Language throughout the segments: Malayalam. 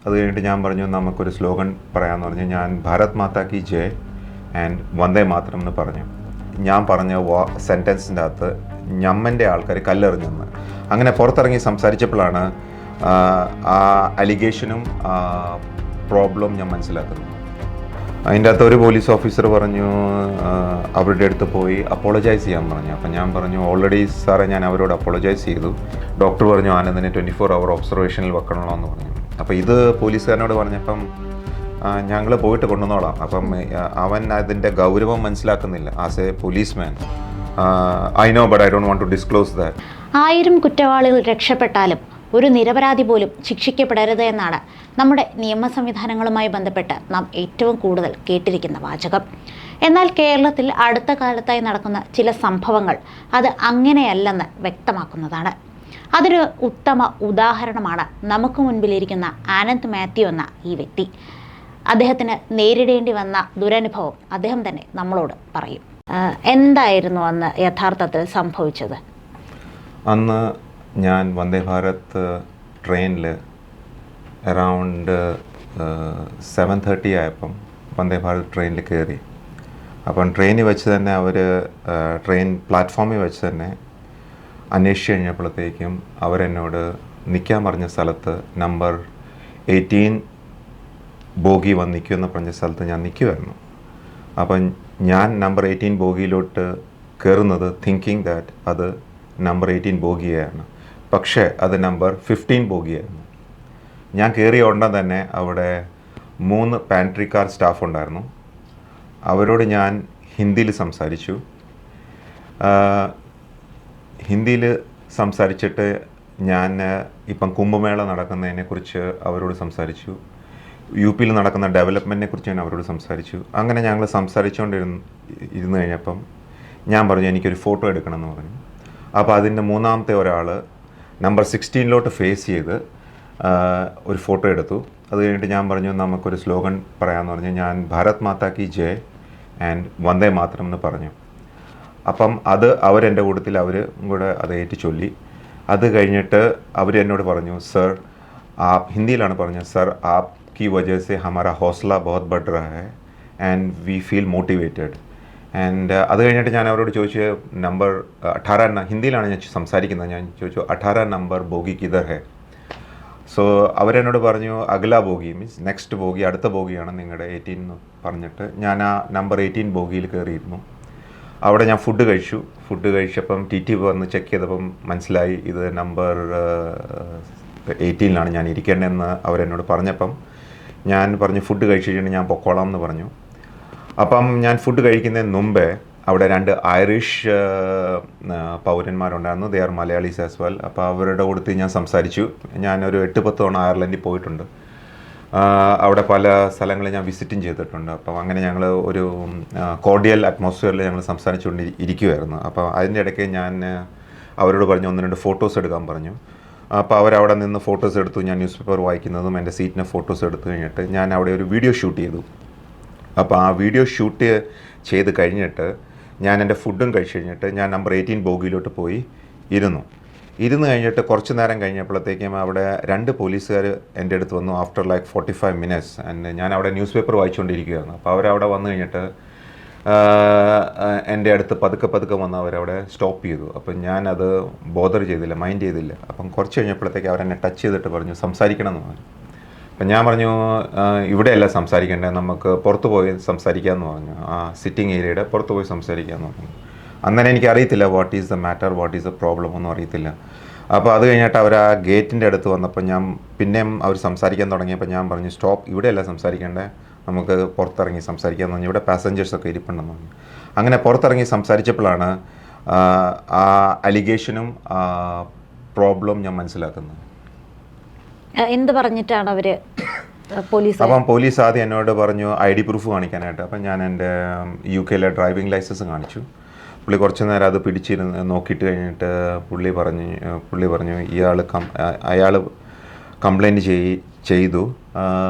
അത് കഴിഞ്ഞിട്ട് ഞാൻ പറഞ്ഞു നമുക്കൊരു സ്ലോഗൻ പറയാമെന്ന് പറഞ്ഞു. ഞാൻ ഭാരത് മാതാ കി ജയ് ആൻഡ് വന്ദേ മാതരം എന്ന് പറഞ്ഞു. ഞാൻ പറഞ്ഞ സെൻറ്റൻസിൻ്റെ അകത്ത് ഞമ്മൻ്റെ ആൾക്കാർ കല്ലെറിഞ്ഞെന്ന്. അങ്ങനെ പുറത്തിറങ്ങി സംസാരിച്ചപ്പോഴാണ് ആ അലിഗേഷനും പ്രോബ്ലം ഞാൻ മനസ്സിലാക്കുന്നത്. അതിൻ്റെ അകത്ത് ഒരു പോലീസ് ഓഫീസർ പറഞ്ഞു അവരുടെ അടുത്ത് പോയി അപ്പോളജൈസ് ചെയ്യാൻ പറഞ്ഞു. അപ്പം ഞാൻ പറഞ്ഞു ഓൾറെഡി സാറേ ഞാൻ അവരോട് അപ്പോളജൈസ് ചെയ്തു. ഡോക്ടർ പറഞ്ഞു ആനന്ദിനെ 24 hour ഒബ്സർവേഷനിൽ വെക്കണമല്ലോ എന്ന് പറഞ്ഞു. അപ്പോൾ ഇത് പോലീസുകാരനോട് പറഞ്ഞപ്പം ഞങ്ങൾ പോയിട്ട് കൊണ്ടുവന്നോളാം. അപ്പം അവൻ അതിൻ്റെ ഗൗരവം മനസ്സിലാക്കുന്നില്ല. As a policeman I know but I don't want to disclose that. 1000 കുറ്റവാളികൾ രക്ഷപ്പെട്ടാലും ഒരു നിരപരാധി പോലും ശിക്ഷിക്കപ്പെടരുത് എന്നാണ് നമ്മുടെ നിയമ സംവിധാനങ്ങളുമായി ബന്ധപ്പെട്ട് നാം ഏറ്റവും കൂടുതൽ കേട്ടിരിക്കുന്ന വാചകം. എന്നാൽ കേരളത്തിൽ അടുത്ത കാലത്തായി നടക്കുന്ന ചില സംഭവങ്ങൾ അത് അങ്ങനെയല്ലെന്ന് വ്യക്തമാക്കുന്നതാണ്. അതൊരു ഉത്തമ ഉദാഹരണമാണ് നമുക്ക് മുൻപിലിരിക്കുന്ന ആനന്ദ് മാത്യു എന്ന ഈ വ്യക്തി. അദ്ദേഹത്തിന് നേരിടേണ്ടി വന്ന ദുരനുഭവം അദ്ദേഹം തന്നെ നമ്മളോട് പറയും. എന്തായിരുന്നു അന്ന് യഥാർത്ഥത്തിൽ സംഭവിച്ചത്? അന്ന് ഞാൻ വന്ദേ ഭാരത് ട്രെയിനിൽ അറൗണ്ട് 7:30 ആയപ്പം വന്ദേ ഭാരത് ട്രെയിനിൽ കയറി. അപ്പം ട്രെയിനിൽ വെച്ച് തന്നെ അവർ ട്രെയിൻ പ്ലാറ്റ്ഫോമിൽ വെച്ച് തന്നെ അന്വേഷിച്ച് കഴിഞ്ഞപ്പോഴത്തേക്കും അവരെന്നോട് നിൽക്കാൻ പറഞ്ഞ സ്ഥലത്ത് നമ്പർ 18 ബോഗി വന്ന് നിൽക്കുമെന്ന് പറഞ്ഞ സ്ഥലത്ത് ഞാൻ നിൽക്കുമായിരുന്നു. അപ്പം ഞാൻ നമ്പർ 18 ബോഗിയിലോട്ട് കയറുന്നത് തിങ്കിങ് ദാറ്റ് അത് നമ്പർ 18 ബോഗിയാണ്. പക്ഷേ അത് നമ്പർ 15 ബോഗിയായിരുന്നു. ഞാൻ കയറിയ ഉടനെ തന്നെ അവിടെ 3 പാൻട്രി കാർ സ്റ്റാഫ് ഉണ്ടായിരുന്നു. അവരോട് ഞാൻ ഹിന്ദിയിൽ സംസാരിച്ചു. ഹിന്ദിയിൽ സംസാരിച്ചിട്ട് ഞാൻ ഇപ്പം കുംഭമേള നടക്കുന്നതിനെക്കുറിച്ച് അവരോട് സംസാരിച്ചു. UP നടക്കുന്ന ഡെവലപ്മെൻറ്റിനെ കുറിച്ച് ഞാൻ അവരോട് സംസാരിച്ചു. അങ്ങനെ ഞങ്ങൾ സംസാരിച്ചുകൊണ്ടിരുന്നു കഴിഞ്ഞപ്പം ഞാൻ പറഞ്ഞു എനിക്കൊരു ഫോട്ടോ എടുക്കണമെന്ന് പറഞ്ഞു. അപ്പോൾ അതിൻ്റെ മൂന്നാമത്തെ ഒരാൾ നമ്പർ 16 ഫേസ് ചെയ്ത് ഒരു ഫോട്ടോ എടുത്തു. അത് കഴിഞ്ഞിട്ട് ഞാൻ പറഞ്ഞു നമുക്കൊരു സ്ലോഗൻ പറയാമെന്ന് പറഞ്ഞു. ഞാൻ ഭാരത് മാതാ കി ജയ് ആൻഡ് വന്ദേ മാതരം എന്ന് പറഞ്ഞു. അപ്പം അത് അവരെൻ്റെ കൂട്ടത്തിൽ അവർ കൂടെ അത് ഏറ്റു ചൊല്ലി. അത് കഴിഞ്ഞിട്ട് അവർ എന്നോട് പറഞ്ഞു സർ ഹിന്ദിയിലാണ് പറഞ്ഞത് സർ ആപ് की वजह से हमारा हौसला बहुत बढ़ रहा है and we feel motivated. And അത് കഴിഞ്ഞിട്ട് ഞാൻ അവരോട് ചോദിച്ചു നമ്പർ 18 ഹിന്ദിയിലാണ് ഞാൻ സംസാരിക്കുന്നത്. ഞാൻ ചോദിച്ചു 18 നമ്പർ ബോഗി കിധർ ഹെ. സോ അവരെന്നോട് പറഞ്ഞു അഗ്ല ബോഗി മീൻസ് നെക്സ്റ്റ് ബോഗി അടുത്ത ബോഗിയാണ് നിങ്ങളുടെ 18 എന്ന് പറഞ്ഞിട്ട് ഞാൻ ആ നമ്പർ 18 ബോഗിയിൽ കയറിയിരുന്നു. അവിടെ ഞാൻ ഫുഡ് കഴിച്ചപ്പം TT വന്ന് ചെക്ക് ചെയ്തപ്പം മനസ്സിലായി ഇത് നമ്പർ 18 ഞാൻ ഇരിക്കേണ്ടതെന്ന് അവരെന്നോട് പറഞ്ഞപ്പം ഞാൻ പറഞ്ഞു ഫുഡ് കഴിച്ചിട്ട് ഞാൻ പൊക്കോളാം എന്ന് പറഞ്ഞു. അപ്പം ഞാൻ ഫുഡ് കഴിക്കുന്നതിന് മുമ്പേ അവിടെ 2 ഐറിഷ് പൗരന്മാരുണ്ടായിരുന്നു. They are Malayalees as well. അപ്പോൾ അവരുടെ കൂടെ ഞാൻ സംസാരിച്ചു. ഞാനൊരു 8-10 തവണ അയർലൻഡിൽ പോയിട്ടുണ്ട്. അവിടെ പല സ്ഥലങ്ങളിൽ ഞാൻ വിസിറ്റും ചെയ്തിട്ടുണ്ട്. അപ്പം അങ്ങനെ ഞങ്ങൾ ഒരു കോർഡിയൽ അറ്റ്മോസ്ഫിയറിൽ ഞങ്ങൾ സംസാരിച്ചുകൊണ്ട് ഇരിക്കുമായിരുന്നു. അപ്പോൾ അതിൻ്റെ ഇടയ്ക്ക് ഞാൻ അവരോട് പറഞ്ഞു 1-2 ഫോട്ടോസ് എടുക്കാൻ പറഞ്ഞു. അപ്പോൾ അവരവിടെ നിന്ന് ഫോട്ടോസ് എടുത്തു. ഞാൻ ന്യൂസ് പേപ്പർ വായിക്കുന്നതും എൻ്റെ സീറ്റിനെ ഫോട്ടോസ് എടുത്തു കഴിഞ്ഞിട്ട് ഞാൻ അവിടെ ഒരു വീഡിയോ ഷൂട്ട് ചെയ്തു. അപ്പോൾ ആ വീഡിയോ ഷൂട്ട് ചെയ്ത് കഴിഞ്ഞിട്ട് ഞാൻ എൻ്റെ ഫുഡും കഴിച്ച് കഴിഞ്ഞിട്ട് ഞാൻ നമ്പർ 18 ബോഗിയിലോട്ട് പോയി ഇരുന്നു കഴിഞ്ഞിട്ട് കുറച്ച് നേരം കഴിഞ്ഞപ്പോഴത്തേക്കും അവിടെ 2 പോലീസുകാർ എൻ്റെ അടുത്ത് വന്നു ആഫ്റ്റർ ലൈക്ക് 45 minutes. ആൻഡ് ഞാൻ അവിടെ ന്യൂസ് പേപ്പർ വായിച്ചുകൊണ്ടിരിക്കുകയായിരുന്നു. അപ്പോൾ അവരവിടെ വന്നു കഴിഞ്ഞിട്ട് എൻ്റെ അടുത്ത് പതുക്കെ വന്ന് അവരവിടെ സ്റ്റോപ്പ് ചെയ്തു. അപ്പം ഞാനത് ബോദർ ചെയ്തില്ല, മൈൻഡ് ചെയ്തില്ല. അപ്പം കുറച്ച് കഴിഞ്ഞപ്പോഴത്തേക്ക് അവരെന്നെ ടച്ച് ചെയ്തിട്ട് പറഞ്ഞു സംസാരിക്കണം എന്ന് പറഞ്ഞു. അപ്പം ഞാൻ പറഞ്ഞു ഇവിടെയല്ല സംസാരിക്കേണ്ടത്, നമുക്ക് പുറത്ത് പോയി സംസാരിക്കാമെന്ന് പറഞ്ഞു. ആ സിറ്റിംഗ് ഏരിയയുടെ പുറത്ത് പോയി സംസാരിക്കാമെന്ന് പറഞ്ഞു. അന്നേരം എനിക്കറിയത്തില്ല what is the matter, what is the problem ഒന്നും അറിയത്തില്ല. അപ്പോൾ അത് കഴിഞ്ഞിട്ട് അവർ ആ ഗേറ്റിൻ്റെ അടുത്ത് വന്നപ്പോൾ ഞാൻ പിന്നെയും അവർ സംസാരിക്കാൻ തുടങ്ങിയപ്പോൾ ഞാൻ പറഞ്ഞു സ്റ്റോപ്പ്, ഇവിടെയല്ല സംസാരിക്കേണ്ടത്, നമുക്ക് പുറത്തിറങ്ങി സംസാരിക്കാമെന്ന് പറഞ്ഞു. ഇവിടെ പാസഞ്ചേഴ്സൊക്കെ ഇരിപ്പുണ്ടെന്ന് പറഞ്ഞു. അങ്ങനെ പുറത്തിറങ്ങി സംസാരിച്ചപ്പോഴാണ് ആ അലിഗേഷനും പ്രോബ്ലം ഞാൻ മനസ്സിലാക്കുന്നത്. എന്ത് പറഞ്ഞിട്ടാണ് അവർ പോലീസ്? അപ്പം പോലീസ് ആദ്യം എന്നോട് പറഞ്ഞു ID പ്രൂഫ് കാണിക്കാനായിട്ട്. അപ്പം ഞാൻ എൻ്റെ UK ഡ്രൈവിംഗ് ലൈസൻസ് കാണിച്ചു. പുള്ളി കുറച്ച് നേരം അത് പിടിച്ചിരുന്ന് നോക്കിയിട്ട് കഴിഞ്ഞിട്ട് പുള്ളി പറഞ്ഞു അയാൾ കംപ്ലൈൻറ്റ് ചെയ്തു.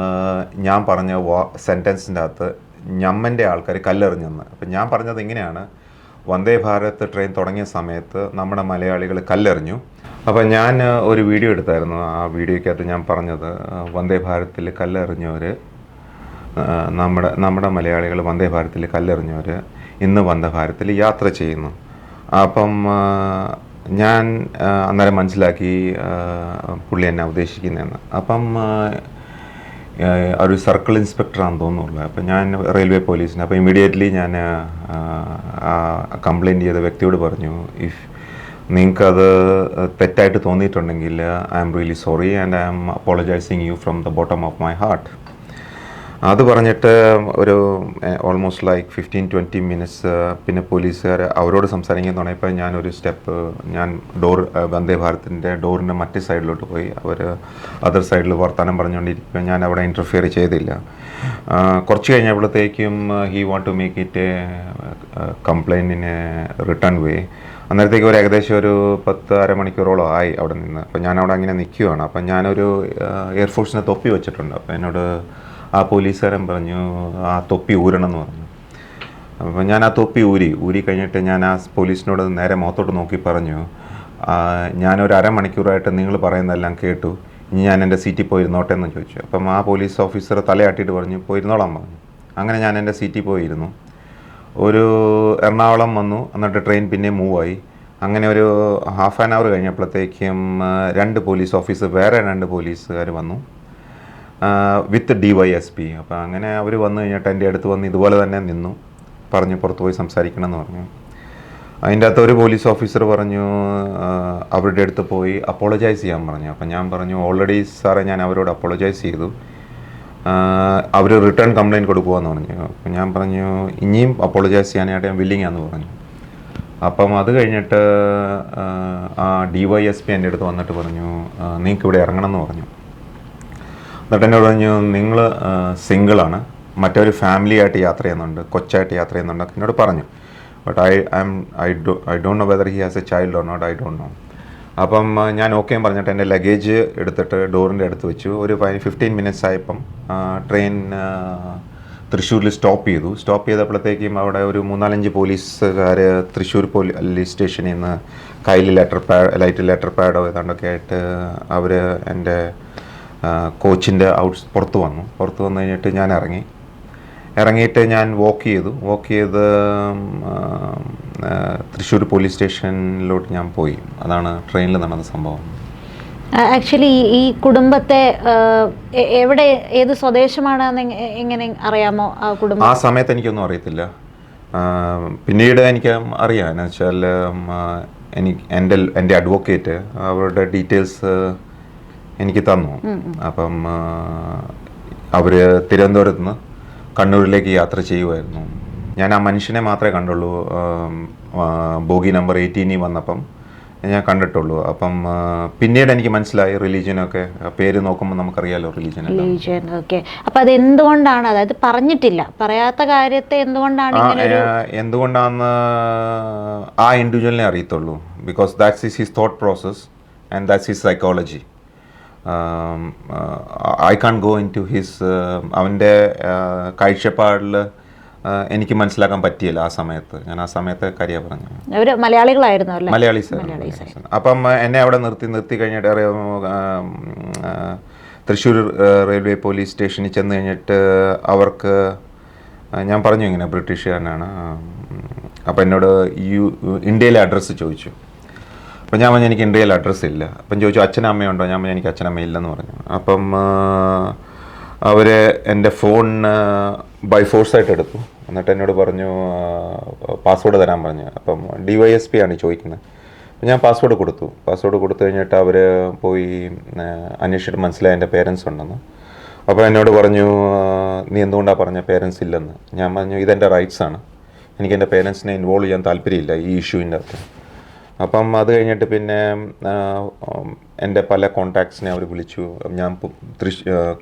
ഞാൻ പറഞ്ഞ സെൻറ്റൻസിൻ്റെ അകത്ത് ഞമ്മൻ്റെ ആൾക്കാർ കല്ലെറിഞ്ഞെന്ന്. അപ്പം ഞാൻ പറഞ്ഞത് ഇങ്ങനെയാണ്, വന്ദേ ഭാരത് ട്രെയിൻ തുടങ്ങിയ സമയത്ത് നമ്മുടെ മലയാളികൾ കല്ലെറിഞ്ഞു. അപ്പോൾ ഞാൻ ഒരു വീഡിയോ എടുത്തായിരുന്നു. ആ വീഡിയോയ്ക്കകത്ത് ഞാൻ പറഞ്ഞത് വന്ദേ ഭാരത്തിൽ കല്ലെറിഞ്ഞവർ, നമ്മുടെ മലയാളികൾ വന്ദേ ഭാരത്തിൽ കല്ലെറിഞ്ഞവർ ഇന്ന് വന്ദേ ഭാരത്തിൽ യാത്ര ചെയ്യുന്നു. അപ്പം ഞാൻ അന്നേരം മനസ്സിലാക്കി പുള്ളി എന്നെ ഉദ്ദേശിക്കുന്നതെന്ന്. അപ്പം ഒരു സർക്കിൾ ഇൻസ്പെക്ടറാണെന്ന് തോന്നുന്നുള്ളൂ. അപ്പം ഞാൻ റെയിൽവേ പോലീസിന് അപ്പോൾ ഇമ്മീഡിയറ്റ്ലി ഞാൻ കംപ്ലയിൻറ്റ് ചെയ്ത വ്യക്തിയോട് പറഞ്ഞു, ഇഫ് നിങ്ങൾക്കത് തെറ്റായിട്ട് തോന്നിയിട്ടുണ്ടെങ്കിൽ I am really sorry and I am apologising you from the bottom of my heart. അത് പറഞ്ഞിട്ട് ഒരു ഓൾമോസ്റ്റ് ലൈക്ക് 15-20 മിനിറ്റ്സ് പിന്നെ പോലീസുകാർ അവരോട് സംസാരിക്കാൻ തുടങ്ങിയപ്പോൾ ഞാനൊരു സ്റ്റെപ്പ് വന്ദേ ഭാരതിൻ്റെ ഡോറിൻ്റെ മറ്റേ സൈഡിലോട്ട് പോയി. അവർ അതർ സൈഡിൽ വർത്തമാനം പറഞ്ഞുകൊണ്ടിരിക്കുക. ഞാൻ അവിടെ ഇൻ്റർഫിയർ ചെയ്തില്ല. കുറച്ച് കഴിഞ്ഞപ്പോഴത്തേക്കും he want to make it കംപ്ലൈൻറ്റിന് റിട്ടേൺ വേ. അന്നേരത്തേക്ക് ഏകദേശം ഒരു 10 അരമണിക്കൂറോളം ആയി അവിടെ നിന്ന്. അപ്പോൾ ഞാനവിടെ അങ്ങനെ നിൽക്കുകയാണ്. അപ്പം ഞാനൊരു എയർഫോഴ്സിനെ തൊപ്പി വെച്ചിട്ടുണ്ട്. അപ്പോൾ എന്നോട് ആ പോലീസുകാരൻ പറഞ്ഞു ആ തൊപ്പി ഊരണം എന്ന് പറഞ്ഞു. അപ്പോൾ ഞാൻ ആ തൊപ്പി ഊരി കഴിഞ്ഞിട്ട് ഞാൻ ആ പോലീസിനോട് നേരെ മുഖത്തോട്ട് നോക്കി പറഞ്ഞു, ഞാനൊരു അരമണിക്കൂറായിട്ട് നിങ്ങൾ പറയുന്നതെല്ലാം കേട്ടു, ഇനി ഞാൻ എൻ്റെ സീറ്റിൽ പോയിരുന്നോട്ടെ എന്ന് ചോദിച്ചു. അപ്പം ആ പോലീസ് ഓഫീസർ തലയാട്ടിയിട്ട് പറഞ്ഞു പോയിരുന്നോളാൻ പറഞ്ഞു. അങ്ങനെ ഞാൻ എൻ്റെ സീറ്റിൽ പോയിരുന്നു. ഒരു എറണാകുളം വന്നു. എന്നിട്ട് ട്രെയിൻ പിന്നെ മൂവായി. അങ്ങനെ ഒരു ഹാഫ് ആൻ അവർ കഴിഞ്ഞപ്പോഴത്തേക്കും വേറെ രണ്ട് പോലീസുകാർ വന്നു വിത്ത് DYSP. അപ്പോൾ അങ്ങനെ അവർ വന്നു കഴിഞ്ഞിട്ട് എൻ്റെ അടുത്ത് വന്ന് ഇതുപോലെ തന്നെ നിന്നു, പറഞ്ഞു പുറത്ത് പോയി സംസാരിക്കണം എന്ന് പറഞ്ഞു. അതിൻ്റെ അകത്ത് ഒരു പോലീസ് ഓഫീസർ പറഞ്ഞു അവരുടെ അടുത്ത് പോയി അപ്പോളജൈസ് ചെയ്യാൻ പറഞ്ഞു. അപ്പം ഞാൻ പറഞ്ഞു ഓൾറെഡി സാറേ ഞാൻ അവരോട് അപ്പോളജൈസ് ചെയ്തു, അവർ റിട്ടേൺ കംപ്ലയിൻറ്റ് കൊടുക്കുമെന്ന് പറഞ്ഞു. അപ്പം ഞാൻ പറഞ്ഞു ഇനിയും അപ്പോളജൈസ് ചെയ്യാനായിട്ട് ഞാൻ വില്ലിങ് ആണെന്ന് പറഞ്ഞു. അപ്പം അത് കഴിഞ്ഞിട്ട് ആ DYSP എൻ്റെ അടുത്ത് വന്നിട്ട് പറഞ്ഞു നിങ്ങൾക്ക് ഇവിടെ ഇറങ്ങണം എന്ന് പറഞ്ഞു. എന്നിട്ട് എന്നോട് പറഞ്ഞു നിങ്ങൾ സിംഗിളാണ്, മറ്റൊരു ഫാമിലി ആയിട്ട് യാത്ര ചെയ്യുന്നുണ്ട്, കൊച്ചായിട്ട് യാത്ര ചെയ്യുന്നുണ്ട് എന്നോട് പറഞ്ഞു. But I don't know whether he has a child or not, I don't know. അപ്പം ഞാൻ ഓക്കെയും പറഞ്ഞിട്ട് എൻ്റെ ലഗേജ് എടുത്തിട്ട് ഡോറിൻ്റെ അടുത്ത് വെച്ചു. ഒരു 15 മിനിറ്റ്സ് ആയപ്പം ട്രെയിൻ തൃശ്ശൂരിൽ സ്റ്റോപ്പ് ചെയ്തപ്പോഴത്തേക്കും അവിടെ ഒരു 3-4 പോലീസുകാർ തൃശ്ശൂർ പോലീസ് സ്റ്റേഷനിൽ നിന്ന് കയ്യിൽ ലെറ്റർ പാഡോ ഏതാണ്ടൊക്കെ ആയിട്ട് അവർ എൻ്റെ കോച്ചിൻ്റെ പുറത്ത് വന്നു കഴിഞ്ഞിട്ട് ഞാൻ ഇറങ്ങിയിട്ട് ഞാൻ വാക്ക് ചെയ്ത് തൃശ്ശൂർ പോലീസ് സ്റ്റേഷനിലോട്ട് ഞാൻ പോയി. അതാണ് ട്രെയിനിൽ നടന്ന സംഭവം. ആക്ച്വലി ഈ കുടുംബത്തെ എവിടെ ഏത് സ്വദേശമാണെന്ന് എങ്ങനെ അറിയാമോ? ആ കുടുംബം ആ സമയത്ത് എനിക്കൊന്നും അറിയത്തില്ല. പിന്നീട് എനിക്ക് അറിയാം. എന്ന് വെച്ചാൽ എൻ്റെ അഡ്വക്കേറ്റ് അവരുടെ ഡീറ്റെയിൽസ് എനിക്ക് തന്നു. അപ്പം അവർ തിരുവനന്തപുരത്ത് നിന്ന് കണ്ണൂരിലേക്ക് യാത്ര ചെയ്യുമായിരുന്നു. ഞാൻ ആ മനുഷ്യനെ മാത്രമേ കണ്ടുള്ളൂ. ബോഗി നമ്പർ 18 വന്നപ്പം ഞാൻ കണ്ടിട്ടുള്ളൂ. അപ്പം പിന്നീട് എനിക്ക് മനസ്സിലായി റിലീജിയനൊക്കെ, പേര് നോക്കുമ്പോൾ നമുക്കറിയാലോ റിലീജിയൻ. ഓക്കെ. അപ്പം അത് എന്തുകൊണ്ടാണ്, അതായത് പറഞ്ഞിട്ടില്ല, പറയാത്ത കാര്യത്തെ എന്തുകൊണ്ടാണെന്ന് ആ ഇൻഡിവിജ്വലിനെ അറിയത്തുള്ളൂ. Because that's his thought process and that's his psychology. I can't go into his അവൻ്റെ കാഴ്ചപ്പാടിൽ എനിക്ക് മനസ്സിലാക്കാൻ പറ്റിയില്ല ആ സമയത്ത്. ഞാൻ ആ സമയത്ത് കാര്യം പറഞ്ഞു. മലയാളീസ്. അപ്പം എന്നെ അവിടെ നിർത്തി കഴിഞ്ഞിട്ട് തൃശ്ശൂർ റെയിൽവേ പോലീസ് സ്റ്റേഷനിൽ ചെന്ന് കഴിഞ്ഞിട്ട് അവർക്ക് ഞാൻ പറഞ്ഞു ഇങ്ങനെ ബ്രിട്ടീഷുകാരനാണ്. അപ്പം എന്നോട് ഇന്ത്യയിലെ അഡ്രസ്സ് ചോദിച്ചു. അപ്പം ഞാൻ പറഞ്ഞു എനിക്ക് ഇന്ത്യയിൽ അഡ്രസ്സ് ഇല്ല. അപ്പം ചോദിച്ചു അച്ഛനമ്മയുണ്ടോ? ഞാൻ പറഞ്ഞു എനിക്ക് അച്ഛനമ്മ ഇല്ലെന്ന് പറഞ്ഞു. അപ്പം അവർ എൻ്റെ ഫോൺ ബൈ ഫോഴ്സായിട്ട് എടുത്തു. എന്നിട്ട് എന്നോട് പറഞ്ഞു പാസ്വേഡ് തരാൻ പറഞ്ഞു. അപ്പം DYSP ആണ് ചോദിക്കുന്നത്. അപ്പം ഞാൻ പാസ്വേഡ് കൊടുത്തു കഴിഞ്ഞിട്ട് അവർ പോയി അന്വേഷിച്ചിട്ട് മനസ്സിലായി എൻ്റെ പേരൻസ് ഉണ്ടെന്ന്. അപ്പോൾ എന്നോട് പറഞ്ഞു നീ എന്തുകൊണ്ടാണ് പറഞ്ഞ പേരൻസ് ഇല്ലെന്ന്. ഞാൻ പറഞ്ഞു ഇതെൻ്റെ റൈറ്റ്സ് ആണ്, എനിക്ക് എൻ്റെ പേരൻസിനെ ഇൻവോൾവ് ചെയ്യാൻ താല്പര്യമില്ല ഈ ഇഷ്യൂവിൻ്റെ അകത്ത്. അപ്പം അത് കഴിഞ്ഞിട്ട് പിന്നെ എൻ്റെ പല കോൺടാക്ട്സിനെ അവർ വിളിച്ചു. ഞാൻ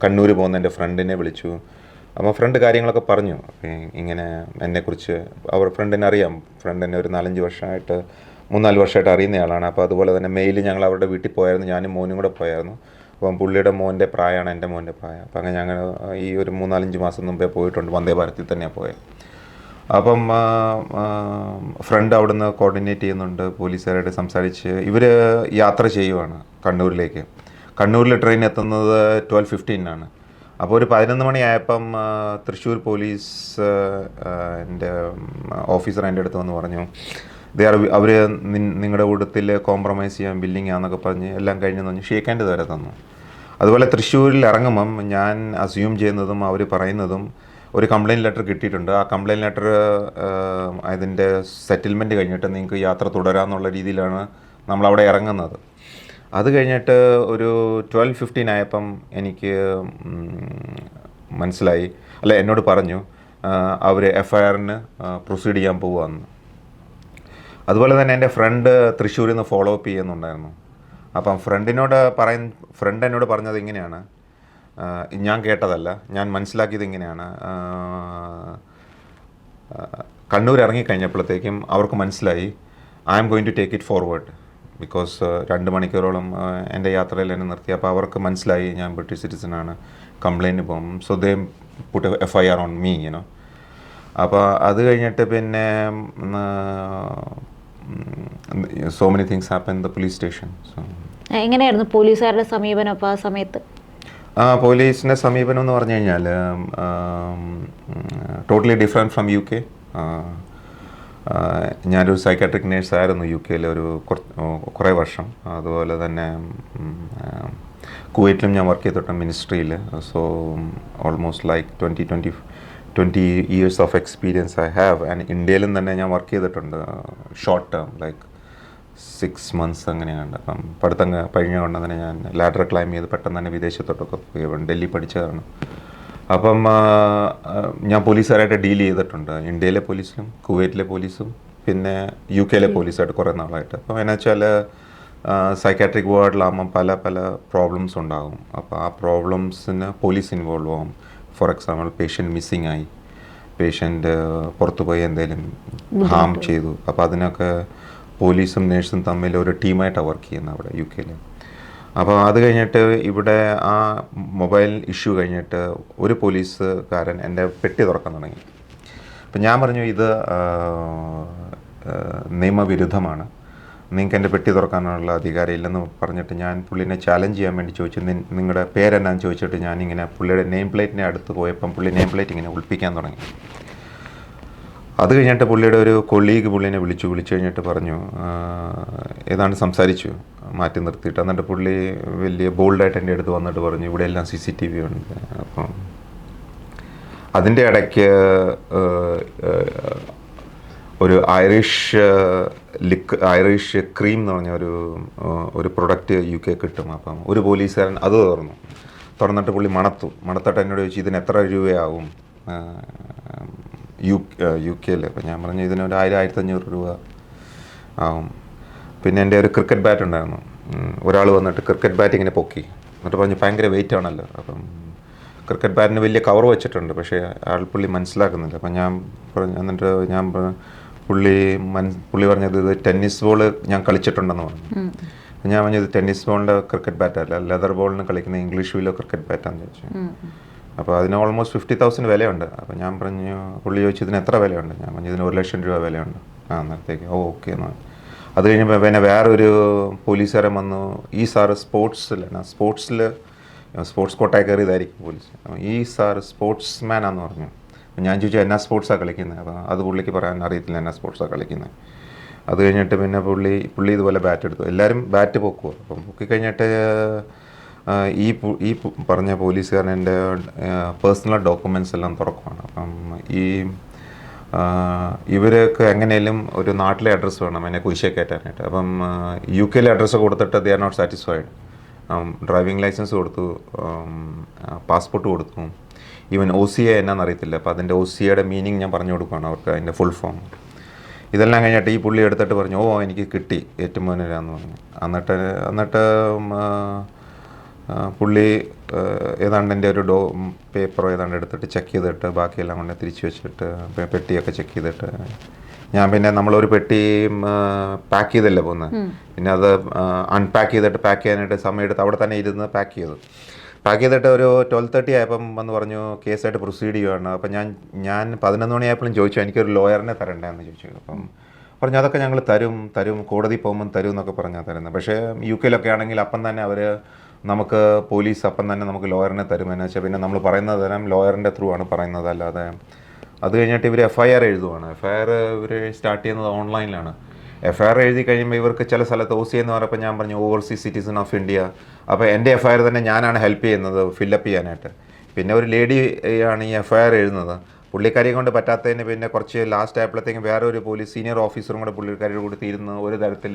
കണ്ണൂർ പോകുന്ന എൻ്റെ ഫ്രണ്ടിനെ വിളിച്ചു. അപ്പോൾ ഫ്രണ്ട് കാര്യങ്ങളൊക്കെ പറഞ്ഞു ഇങ്ങനെ എന്നെക്കുറിച്ച്. ഫ്രണ്ടിനെ അറിയാം. ഫ്രണ്ടിനെ ഒരു 3-4 വർഷമായിട്ട് അറിയുന്നയാളാണ്. അപ്പോൾ അതുപോലെ തന്നെ മെയിൽ ഞങ്ങൾ അവരുടെ വീട്ടിൽ പോയായിരുന്നു. ഞാനും മോനും കൂടെ പോയായിരുന്നു. അപ്പം പുള്ളിയുടെ മോൻ്റെ പ്രായമാണ് എൻ്റെ മോൻ്റെ പ്രായം. അപ്പം അങ്ങനെ ഞങ്ങൾ ഈ ഒരു 3-4 മാസം മുമ്പേ പോയിട്ടുണ്ട്. വന്ദേ ഭാരതിൽ തന്നെയാണ് പോയത്. അപ്പം ഫ്രണ്ട് അവിടുന്ന് കോർഡിനേറ്റ് ചെയ്യുന്നുണ്ട്, പോലീസുകാരായിട്ട് സംസാരിച്ച് ഇവർ യാത്ര ചെയ്യുവാണ് കണ്ണൂരിലേക്ക്. കണ്ണൂരിൽ ട്രെയിൻ എത്തുന്നത് 12:15 അപ്പോൾ ഒരു 11 മണിയായപ്പം തൃശ്ശൂർ പോലീസ് എൻ്റെ ഓഫീസർ എൻ്റെ അടുത്ത് വന്ന് പറഞ്ഞു, അവർ നിങ്ങളുടെ കൂട്ടത്തിൽ കോംപ്രമൈസ് ചെയ്യാൻ ബില്ലിംഗ് ആണെന്നൊക്കെ പറഞ്ഞ് എല്ലാം കഴിഞ്ഞെന്ന് പറഞ്ഞ് ഷേക്ക് ഹാൻഡ് വരെ തന്നു. അതുപോലെ തൃശ്ശൂരിൽ ഇറങ്ങുമ്പം ഞാൻ അസ്യൂം ചെയ്യുന്നതും അവർ പറയുന്നതും ഒരു കംപ്ലയിൻറ്റ് ലെറ്റർ കിട്ടിയിട്ടുണ്ട്, ആ കംപ്ലയിൻറ്റ് ലെറ്റർ അതിൻ്റെ സെറ്റിൽമെൻറ്റ് കഴിഞ്ഞിട്ട് നിങ്ങൾക്ക് യാത്ര തുടരാമെന്നുള്ള രീതിയിലാണ് നമ്മളവിടെ ഇറങ്ങുന്നത്. അത് കഴിഞ്ഞിട്ട് ഒരു 12:15 ആയപ്പം എനിക്ക് മനസ്സിലായി, അല്ല എന്നോട് പറഞ്ഞു അവർ FIRന് പ്രൊസീഡ് ചെയ്യാൻ പോവുകയെന്ന്. അതുപോലെ തന്നെ എൻ്റെ ഫ്രണ്ട് തൃശ്ശൂരിൽ നിന്ന് ഫോളോ അപ്പ് ചെയ്യുന്നുണ്ടായിരുന്നു. അപ്പം ഫ്രണ്ട് എന്നോട് പറഞ്ഞത് ഇങ്ങനെയാണ്, ഞാൻ കേട്ടതല്ല, ഞാൻ മനസ്സിലാക്കിയത് ഇങ്ങനെയാണ്, കണ്ണൂർ ഇറങ്ങിക്കഴിഞ്ഞപ്പോഴത്തേക്കും അവർക്ക് മനസ്സിലായി I am going to take it forward because 2 മണിക്കൂറോളം എൻ്റെ യാത്രയിൽ എന്നെ നിർത്തി. അപ്പോൾ അവർക്ക് മനസ്സിലായി ഞാൻ ബ്രിട്ടീഷ് സിറ്റിസനാണ്, കംപ്ലയിൻറ്റ് പോകും. So they put FIR on me you know. അപ്പോൾ അത് കഴിഞ്ഞിട്ട് പിന്നെ so many things happen in the police station. So എങ്ങനെയായിരുന്നു പോലീസുകാരുടെ സമീപനം അപ്പോൾ ആ സമയത്ത്? പോലീസിൻ്റെ സമീപനം എന്ന് പറഞ്ഞു കഴിഞ്ഞാൽ ടോട്ടലി ഡിഫറെൻറ്റ് ഫ്രം UK. ഞാനൊരു സൈക്കാട്രിക് നേഴ്സായിരുന്നു UK ഒരു കുറേ വർഷം. അതുപോലെ തന്നെ കുവൈറ്റിലും ഞാൻ വർക്ക് ചെയ്തിട്ടുണ്ട് മിനിസ്ട്രിയിൽ. So almost like 20 years of experience I have. And ഇന്ത്യയിലും തന്നെ ഞാൻ വർക്ക് ചെയ്തിട്ടുണ്ട് ഷോർട്ട് ടേം ലൈക്ക് 6 months അങ്ങനെയാണ്. അപ്പം പഠിത്തം കഴിഞ്ഞുകൊണ്ട് തന്നെ ഞാൻ ലാഡർ ക്ലൈം ചെയ്ത് പെട്ടെന്ന് തന്നെ വിദേശത്തോട്ടൊക്കെ പോയി ഡൽഹി പഠിച്ചതാണ്. അപ്പം ഞാൻ പോലീസുകാരായിട്ട് ഡീൽ ചെയ്തിട്ടുണ്ട്, ഇന്ത്യയിലെ പോലീസിലും കുവൈറ്റിലെ പോലീസും പിന്നെ UK പോലീസായിട്ട് കുറേ നാളായിട്ട്. അപ്പം എന്നു വെച്ചാൽ സൈക്കാട്രിക് വാർഡിലാകുമ്പം പല പ്രോബ്ലംസ് ഉണ്ടാകും. അപ്പോൾ ആ പ്രോബ്ലംസിന് പോലീസ് ഇൻവോൾവ് ആകും. ഫോർ എക്സാമ്പിൾ പേഷ്യൻ്റ് മിസ്സിങ് ആയി, പേഷ്യൻ്റ് പുറത്തു പോയി എന്തെങ്കിലും ഹാം ചെയ്തു, അപ്പോൾ അതിനൊക്കെ പോലീസും നേഴ്സും തമ്മിൽ ഒരു ടീമായിട്ടാണ് വർക്ക് ചെയ്യുന്നത് അവിടെ UK. അപ്പോൾ അത് കഴിഞ്ഞിട്ട് ഇവിടെ ആ മൊബൈൽ ഇഷ്യൂ കഴിഞ്ഞിട്ട് ഒരു പോലീസുകാരൻ എൻ്റെ പെട്ടി തുറക്കാൻ തുടങ്ങി. അപ്പം ഞാൻ പറഞ്ഞു ഇത് നിയമവിരുദ്ധമാണ്, നിങ്ങൾക്ക് എൻ്റെ പെട്ടി തുറക്കാനുള്ള അധികാരം ഇല്ലെന്ന് പറഞ്ഞിട്ട് ഞാൻ പുള്ളിനെ ചാലഞ്ച് ചെയ്യാൻ വേണ്ടി ചോദിച്ചു, നിങ്ങളുടെ പേരെന്നാന്ന് ചോദിച്ചിട്ട് ഞാനിങ്ങനെ പുള്ളിയുടെ നെയിം പ്ലേറ്റിനെ അടുത്ത് പോയപ്പം പുള്ളി നെയിം പ്ലേറ്റ് ഇങ്ങനെ ഒളിപ്പിക്കാൻ തുടങ്ങി. അത് കഴിഞ്ഞിട്ട് പുള്ളിയുടെ ഒരു കൊളീഗ് പുള്ളിനെ വിളിച്ചു കഴിഞ്ഞിട്ട് പറഞ്ഞു, ഏതാണ്ട് സംസാരിച്ചു മാറ്റി നിർത്തിയിട്ട്. എന്നിട്ട് പുള്ളി വലിയ ബോൾഡായിട്ട് എൻ്റെ അടുത്ത് വന്നിട്ട് പറഞ്ഞു ഇവിടെ എല്ലാം CCTV ഉണ്ട്. അപ്പം അതിൻ്റെ ഇടയ്ക്ക് ഒരു ഐറിഷ് ക്രീം എന്ന് പറഞ്ഞ ഒരു പ്രൊഡക്റ്റ് UK കിട്ടും. അപ്പം ഒരു പോലീസുകാരൻ അത് തുറന്നിട്ട് പുള്ളി മണത്തിട്ട് എന്നോട് ചോദിച്ചു ഇതിന് എത്ര രൂപയാവും UK. അപ്പം ഞാൻ പറഞ്ഞു ഇതിനൊരു 1000-1500 രൂപ ആവും. പിന്നെ എൻ്റെ ഒരു ക്രിക്കറ്റ് ബാറ്റ് ഉണ്ടായിരുന്നു, ഒരാൾ വന്നിട്ട് ക്രിക്കറ്റ് ബാറ്റ് ഇങ്ങനെ പൊക്കി എന്നിട്ട് പറഞ്ഞു ഭയങ്കര വെയിറ്റ് ആണല്ലോ. അപ്പം ക്രിക്കറ്റ് ബാറ്റിന് വലിയ കവർ വെച്ചിട്ടുണ്ട്, പക്ഷേ പുള്ളി മനസ്സിലാക്കുന്നില്ല. അപ്പം ഞാൻ പറഞ്ഞു പുള്ളി പറഞ്ഞത് ഇത് ടെന്നീസ് ബോൾ ഞാൻ കളിച്ചിട്ടുണ്ടെന്ന് പറഞ്ഞു. ഞാൻ പറഞ്ഞത് ടെന്നീസ് ബോളിൻ്റെ ക്രിക്കറ്റ് ബാറ്റല്ല, ലെതർ ബോളിന് കളിക്കുന്ന ഇംഗ്ലീഷ് വീലോ ക്രിക്കറ്റ് ബാറ്റാന്ന് ചോദിച്ചു. അപ്പോൾ അതിന് ഓൾമോസ്റ്റ് 50,000 വിലയുണ്ട്. അപ്പോൾ ഞാൻ പറഞ്ഞു, പുള്ളി ചോദിച്ചു ഇതിന് എത്ര വിലയുണ്ട്? ഞാൻ പറഞ്ഞു ഇതിന് 1,00,000 രൂപ വിലയുണ്ട്. അന്നേരത്തേക്ക് ഓക്കെ എന്ന്. അത് കഴിഞ്ഞപ്പോൾ പിന്നെ വേറൊരു പോലീസുകാരൻ വന്നു, ഈ സാറ് സ്പോർട്സ് കോട്ടയിൽ കയറിയതായിരിക്കും പോലീസ്, ഈ സാറ് സ്പോർട്സ് മാനാന്ന് പറഞ്ഞു. ഞാൻ ചോദിച്ചു എന്നാ സ്പോർട്സാണ് കളിക്കുന്നത്? അപ്പോൾ അത് പുള്ളിക്ക് പറയാൻ അറിയത്തില്ല എന്നാ സ്പോർട്സാണ് കളിക്കുന്നത്. അത് കഴിഞ്ഞിട്ട് പിന്നെ പുള്ളി ഇതുപോലെ ബാറ്റ് എടുത്തു, എല്ലാവരും ബാറ്റ് പൊക്കുമോ. അപ്പം പൊക്കിക്കഴിഞ്ഞിട്ട് ഈ പറഞ്ഞ പോലീസുകാരൻ എൻ്റെ പേഴ്സണൽ ഡോക്യുമെൻറ്റ്സ് എല്ലാം തുറക്കുവാണ്. അപ്പം ഇവർക്ക് എങ്ങനെയും ഒരു നാട്ടിലെ അഡ്രസ്സ് വേണം എന്നെ കുരിശേ കയറ്റാനായിട്ട്. അപ്പം UK അഡ്രസ്സ് കൊടുത്തിട്ട് they are not satisfied. Driving licence കൊടുത്തു, പാസ്പോർട്ട് കൊടുത്തു, ഈവൻ OCA എന്നാന്ന് അറിയത്തില്ല. അപ്പോൾ അതിൻ്റെ OCAയുടെ മീനിങ് ഞാൻ പറഞ്ഞു കൊടുക്കുകയാണ് അവർക്ക്, അതിൻ്റെ ഫുൾ ഫോം. ഇതെല്ലാം കഴിഞ്ഞിട്ട് ഈ പുള്ളി എടുത്തിട്ട് പറഞ്ഞു എനിക്ക് കിട്ടി ഏറ്റുമാനൂരാന്ന് പറഞ്ഞു. എന്നിട്ട് പുള്ളി ഏതാണ്ട് എൻ്റെ ഒരു പേപ്പറോ ഏതാണ്ട് എടുത്തിട്ട് ചെക്ക് ചെയ്തിട്ട് ബാക്കിയെല്ലാം കൊണ്ട് തിരിച്ചു വെച്ചിട്ട് പെട്ടിയൊക്കെ ചെക്ക് ചെയ്തിട്ട് ഞാൻ പിന്നെ നമ്മളൊരു പെട്ടി പാക്ക് ചെയ്തല്ലേ പോകുന്നത്, പിന്നെ അത് അൺപാക്ക് ചെയ്തിട്ട് പാക്ക് ചെയ്യാനായിട്ട് സമയം എടുത്ത് അവിടെ തന്നെ ഇരുന്ന് പാക്ക് ചെയ്തു. പാക്ക് ചെയ്തിട്ട് ഒരു 12:30 ആയപ്പം വന്ന് പറഞ്ഞു കേസായിട്ട് പ്രൊസീഡ് ചെയ്യുകയാണ്. അപ്പം ഞാൻ 11 മണിയായപ്പോഴും ചോദിച്ചു എനിക്കൊരു ലോയറിനെ തരണ്ടേന്ന് ചോദിച്ചു. അപ്പം പറഞ്ഞു അതൊക്കെ ഞങ്ങൾ തരും കോടതി പോകുമ്പം തരും എന്നൊക്കെ പറഞ്ഞാൽ തരുന്നത്. പക്ഷേ UK ആണെങ്കിൽ അപ്പം തന്നെ അവർ നമുക്ക് പോലീസ് അപ്പം തന്നെ നമുക്ക് ലോയറിനെ തരുമെന്ന് വെച്ചാൽ പിന്നെ നമ്മൾ പറയുന്നത് തരാം ലോയറിൻ്റെ ത്രൂ ആണ് പറയുന്നത്. അല്ലാതെ അത് കഴിഞ്ഞിട്ട് ഇവർ FIR എഴുതുവാണ്. FIR ഇവർ സ്റ്റാർട്ട് ചെയ്യുന്നത് ഓൺലൈനിലാണ്. FIR എഴുതി കഴിയുമ്പോൾ ഇവർക്ക് ചില സ്ഥലത്ത് OC എന്ന് പറഞ്ഞപ്പോൾ ഞാൻ പറഞ്ഞു ഓവർസീസ് സിറ്റിസൺ ഓഫ് ഇന്ത്യ. അപ്പോൾ എൻ്റെ FIR തന്നെ ഞാനാണ് ഹെൽപ്പ് ചെയ്യുന്നത് ഫില്ലപ്പ് ചെയ്യാനായിട്ട്. പിന്നെ ഒരു ലേഡി ആണ് ഈ FIR എഴുതുന്നത്. പുള്ളിക്കാരിയെ കൊണ്ട് പറ്റാത്തതിന് പിന്നെ കുറച്ച് ലാസ്റ്റ് ആയപ്പോഴത്തേക്കും വേറെ ഒരു പോലീസ് സീനിയർ ഓഫീസറും കൂടെ പുള്ളിക്കാരിയുടെ കൂടെ തീരുന്നു. ഒരു തരത്തിൽ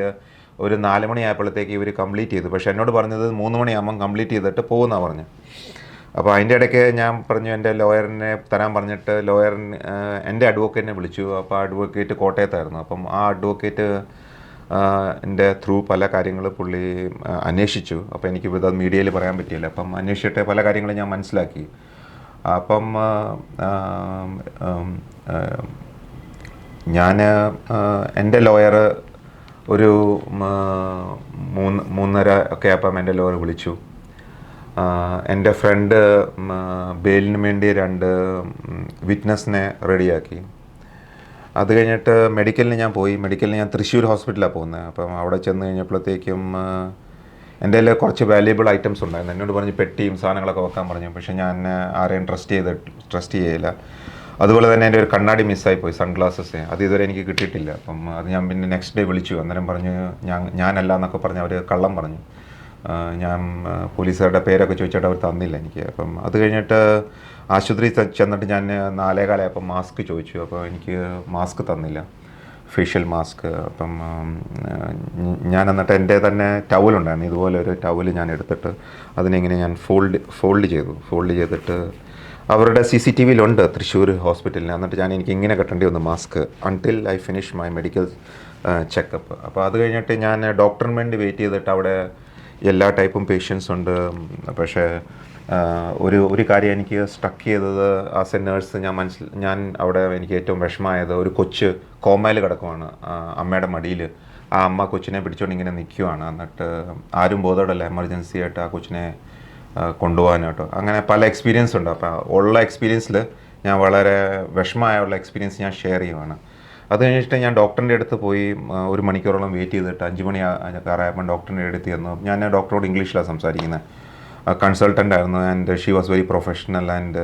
ഒരു 4 മണി ആയപ്പോഴത്തേക്ക് ഇവർ കംപ്ലീറ്റ് ചെയ്തു. പക്ഷേ എന്നോട് പറഞ്ഞത് 3 മണിയാകുമ്പം കംപ്ലീറ്റ് ചെയ്തിട്ട് പോകുന്നതാണ് പറഞ്ഞു. അപ്പോൾ അതിൻ്റെ ഇടയ്ക്ക് ഞാൻ പറഞ്ഞു എൻ്റെ ലോയറിനെ തരാൻ പറഞ്ഞിട്ട് ലോയറിന് എൻ്റെ അഡ്വക്കേറ്റിനെ വിളിച്ചു. അപ്പോൾ ആ അഡ്വക്കേറ്റ് കോട്ടയത്തായിരുന്നു. അപ്പം ആ അഡ്വക്കേറ്റ് എൻ്റെ ത്രൂ പല കാര്യങ്ങൾ പുള്ളി അന്വേഷിച്ചു. അപ്പോൾ എനിക്ക് ഇത് മീഡിയയിൽ പറയാൻ പറ്റിയില്ല. അപ്പം അന്വേഷിച്ചിട്ട് പല കാര്യങ്ങളും ഞാൻ മനസ്സിലാക്കി. അപ്പം ഞാൻ എൻ്റെ ലോയർ ഒരു 3:30 ഒക്കെ ആയപ്പം എൻ്റെ ലോയർ വിളിച്ചു. എൻ്റെ ഫ്രണ്ട് ബെയിലിന് വേണ്ടി 2 വിറ്റ്നസിനെ റെഡിയാക്കി. അത് കഴിഞ്ഞിട്ട് മെഡിക്കലിന് ഞാൻ പോയി. മെഡിക്കലിന് ഞാൻ തൃശ്ശൂർ ഹോസ്പിറ്റലിലാണ് പോകുന്നത്. അപ്പം അവിടെ ചെന്ന് കഴിഞ്ഞപ്പോഴത്തേക്കും എൻ്റെ കയ്യിൽ കുറച്ച് വാല്യുബിൾ ഐറ്റംസ് ഉണ്ടായിരുന്നു. എന്നോട് പറഞ്ഞ് പെട്ടിയും സാധനങ്ങളൊക്കെ വെക്കാൻ പറഞ്ഞു. പക്ഷേ ഞാൻ ആരെയും ട്രസ്റ്റ് ചെയ്യില്ല. അതുപോലെ തന്നെ എൻ്റെ ഒരു കണ്ണാടി മിസ്സായിപ്പോയി, സൺഗ്ലാസസ്. അത് ഇതുവരെ എനിക്ക് കിട്ടിയിട്ടില്ല. അപ്പം അത് ഞാൻ പിന്നെ നെക്സ്റ്റ് ഡേ വിളിച്ചു. അന്നേരം പറഞ്ഞു ഞാനല്ല എന്നൊക്കെ പറഞ്ഞ് അവർ കള്ളം പറഞ്ഞു. ഞാൻ പോലീസുകാരുടെ പേരൊക്കെ ചോദിച്ചിട്ട് അവർ തന്നില്ല എനിക്ക്. അപ്പം അത് കഴിഞ്ഞിട്ട് ആശുപത്രി ചെന്നിട്ട് ഞാൻ 4:15 ആയപ്പോൾ മാസ്ക് ചോദിച്ചു. അപ്പോൾ എനിക്ക് മാസ്ക് തന്നില്ല, ഫേഷ്യൽ മാസ്ക്. അപ്പം ഞാൻ എന്നിട്ട് എൻ്റെ തന്നെ ടവലുണ്ടായിരുന്നു, ഇതുപോലെ ഒരു ടവല് ഞാൻ എടുത്തിട്ട് അതിനെങ്ങനെ ഞാൻ ഫോൾഡ് ചെയ്തിട്ട് അവരുടെ CCTVയിലുണ്ട് തൃശ്ശൂർ ഹോസ്പിറ്റലിൽ. എന്നിട്ട് എനിക്ക് ഇങ്ങനെ കെട്ടേണ്ടി വന്നു mask until I finish my medical checkup. അപ്പോൾ അത് കഴിഞ്ഞിട്ട് ഞാൻ ഡോക്ടറിന് വേണ്ടി വെയിറ്റ് ചെയ്തിട്ട് അവിടെ എല്ലാ ടൈപ്പും പേഷ്യൻസ് ഉണ്ട്. പക്ഷേ ഒരു കാര്യം എനിക്ക് സ്റ്റക്ക് ചെയ്തത് ആസ് എ നേഴ്സ് ഞാൻ അവിടെ എനിക്ക് ഏറ്റവും വിഷമമായത് ഒരു കൊച്ച് കോമയിൽ കിടക്കുവാണ് അമ്മയുടെ മടിയിൽ. ആ അമ്മ കൊച്ചിനെ പിടിച്ചുകൊണ്ട് ഇങ്ങനെ നിൽക്കുവാണ്. എന്നിട്ട് ആരും ബോധോടല്ല എമർജൻസി ആയിട്ട് ആ കൊച്ചിനെ കൊണ്ടുപോകാനായിട്ടോ. അങ്ങനെ പല എക്സ്പീരിയൻസ് ഉണ്ട്. അപ്പോൾ ഉള്ള എക്സ്പീരിയൻസിൽ ഞാൻ വളരെ വിഷമമായുള്ള എക്സ്പീരിയൻസ് ഞാൻ ഷെയർ ചെയ്യുവാണ്. അത് കഴിഞ്ഞിട്ട് ഞാൻ ഡോക്ടറിൻ്റെ അടുത്ത് പോയി 1 മണിക്കൂറോളം വെയിറ്റ് ചെയ്തിട്ട് 5 മണി ആയപ്പോൾ ഡോക്ടറിൻ്റെ അടുത്ത് ചെന്നു. ഞാൻ ഡോക്ടറോട് ഇംഗ്ലീഷിലാണ് സംസാരിക്കുന്നത്. കൺസൾട്ടൻ്റ് ആയിരുന്നു. And she was very professional and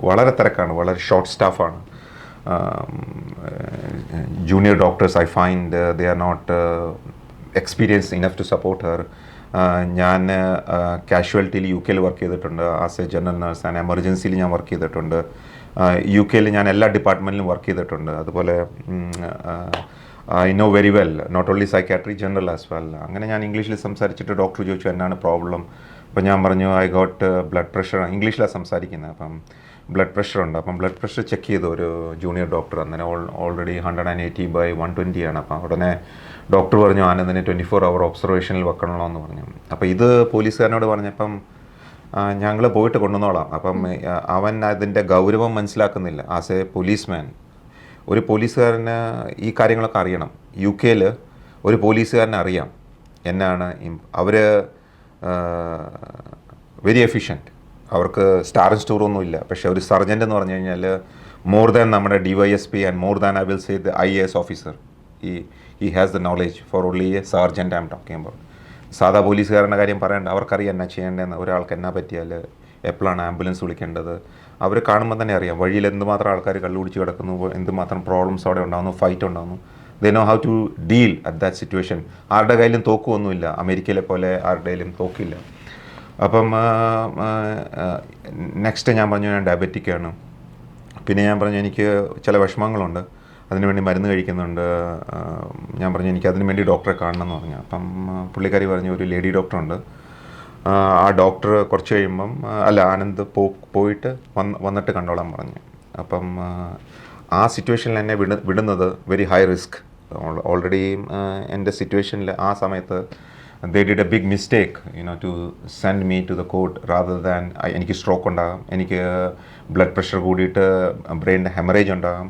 വളരെ തിരക്കാണ്, വളരെ ഷോർട്ട് സ്റ്റാഫാണ്. Junior doctors I find they are not experienced enough to support her. ഞാൻ കാഷ്വാലിറ്റിയിൽ UK വർക്ക് ചെയ്തിട്ടുണ്ട് as a general nurse. And എമർജൻസിയിൽ ഞാൻ വർക്ക് ചെയ്തിട്ടുണ്ട്. UK ഞാൻ എല്ലാ ഡിപ്പാർട്ട്മെൻറ്റിലും വർക്ക് ചെയ്തിട്ടുണ്ട്. അതുപോലെ I know very well not only psychiatry, general as well. അങ്ങനെ ഞാൻ ഇംഗ്ലീഷിൽ സംസാരിച്ചിട്ട് ഡോക്ടർ ചോദിച്ചു എന്നാണ് പ്രോബ്ലം. അപ്പോൾ ഞാൻ പറഞ്ഞു ഐ ഗോട്ട് ബ്ലഡ് പ്രഷർ. ഇംഗ്ലീഷിലാണ് സംസാരിക്കുന്നത്. അപ്പം ബ്ലഡ് പ്രഷർ ഉണ്ട്. അപ്പം ബ്ലഡ് പ്രഷർ ചെക്ക് ചെയ്തു ഒരു ജൂനിയർ ഡോക്ടർ. അന്നേരം ഓൾറെഡി 180/120 ആണ്. അപ്പം ഉടനെ ഡോക്ടർ പറഞ്ഞു ആനന്ദിനെ 24 hour ഒബ്സർവേഷനിൽ വെക്കണമല്ലോ എന്ന് പറഞ്ഞു. അപ്പോൾ ഇത് പോലീസുകാരനോട് പറഞ്ഞപ്പം ഞങ്ങൾ പോയിട്ട് കൊണ്ടുവന്നോളാം. അപ്പം അവൻ അതിൻ്റെ ഗൗരവം മനസ്സിലാക്കുന്നില്ല. ആസ് എ പോലീസ്മാൻ ഒരു പോലീസുകാരന് ഈ കാര്യങ്ങളൊക്കെ അറിയണം. UK ഒരു പോലീസുകാരനെ അറിയാം എന്നാണ് അവർ വെരി എഫിഷ്യൻറ്റ്. അവർക്ക് സ്റ്റാർ ആൻഡ് സ്റ്റോർ ഒന്നുമില്ല. പക്ഷേ ഒരു സർജൻ്റ് എന്ന് പറഞ്ഞു കഴിഞ്ഞാൽ മോർ ദാൻ നമ്മുടെ DYSP and more than I will say the IAS officer. he has the knowledge for only a sergeant I'm talking about. സാധാ പോലീസുകാരുടെ കാര്യം പറയണ്ട, അവർക്കറിയാം എന്നാ ചെയ്യേണ്ടതെന്ന്. ഒരാൾക്ക് എന്നാ പറ്റിയാൽ എപ്പോഴാണ് ആംബുലൻസ് വിളിക്കേണ്ടത് അവർ കാണുമ്പോൾ തന്നെ അറിയാം. വഴിയിൽ എന്തുമാത്രം ആൾക്കാർ കള്ളുപിടിച്ച് കിടക്കുന്നു, എന്തുമാത്രം പ്രോബ്ലംസ് അവിടെ ഉണ്ടാകുന്നു, ഫൈറ്റ് ഉണ്ടാകുന്നു. They know how to deal at that situation. ആരുടെ കയ്യിലും തോക്കുമൊന്നുമില്ല, അമേരിക്കയിലെ പോലെ ആരുടെ കയ്യിലും തോക്കില്ല. അപ്പം നെക്സ്റ്റ് ഞാൻ പറഞ്ഞു ഞാൻ ഡയബറ്റിക്കാണ്. പിന്നെ ഞാൻ പറഞ്ഞു എനിക്ക് ചില വിഷമങ്ങളുണ്ട്, അതിനുവേണ്ടി മരുന്ന് കഴിക്കുന്നുണ്ട്. ഞാൻ പറഞ്ഞു എനിക്ക് അതിനു വേണ്ടി ഡോക്ടറെ കാണണം എന്ന് പറഞ്ഞു. അപ്പം പുള്ളിക്കാരി പറഞ്ഞു ഒരു ലേഡി ഡോക്ടറുണ്ട്, ആ ഡോക്ടർ കുറച്ച് കഴിയുമ്പം ആനന്ദ് പോയിട്ട് വന്നിട്ട് കണ്ടോളാൻ പറഞ്ഞു. അപ്പം ആ സിറ്റുവേഷനിൽ എന്നെ വിടുന്നത് വെരി ഹൈ റിസ്ക്. ഓൾറെഡി എൻ്റെ സിറ്റുവേഷനിൽ ആ സമയത്ത് they did a big mistake to send me to the court rather than എനിക്ക് സ്ട്രോക്ക് ഉണ്ടാകാം, എനിക്ക് ബ്ലഡ് പ്രഷർ കൂടിയിട്ട് ബ്രെയിനിൻ്റെ ഹെമറേജ് ഉണ്ടാകാം.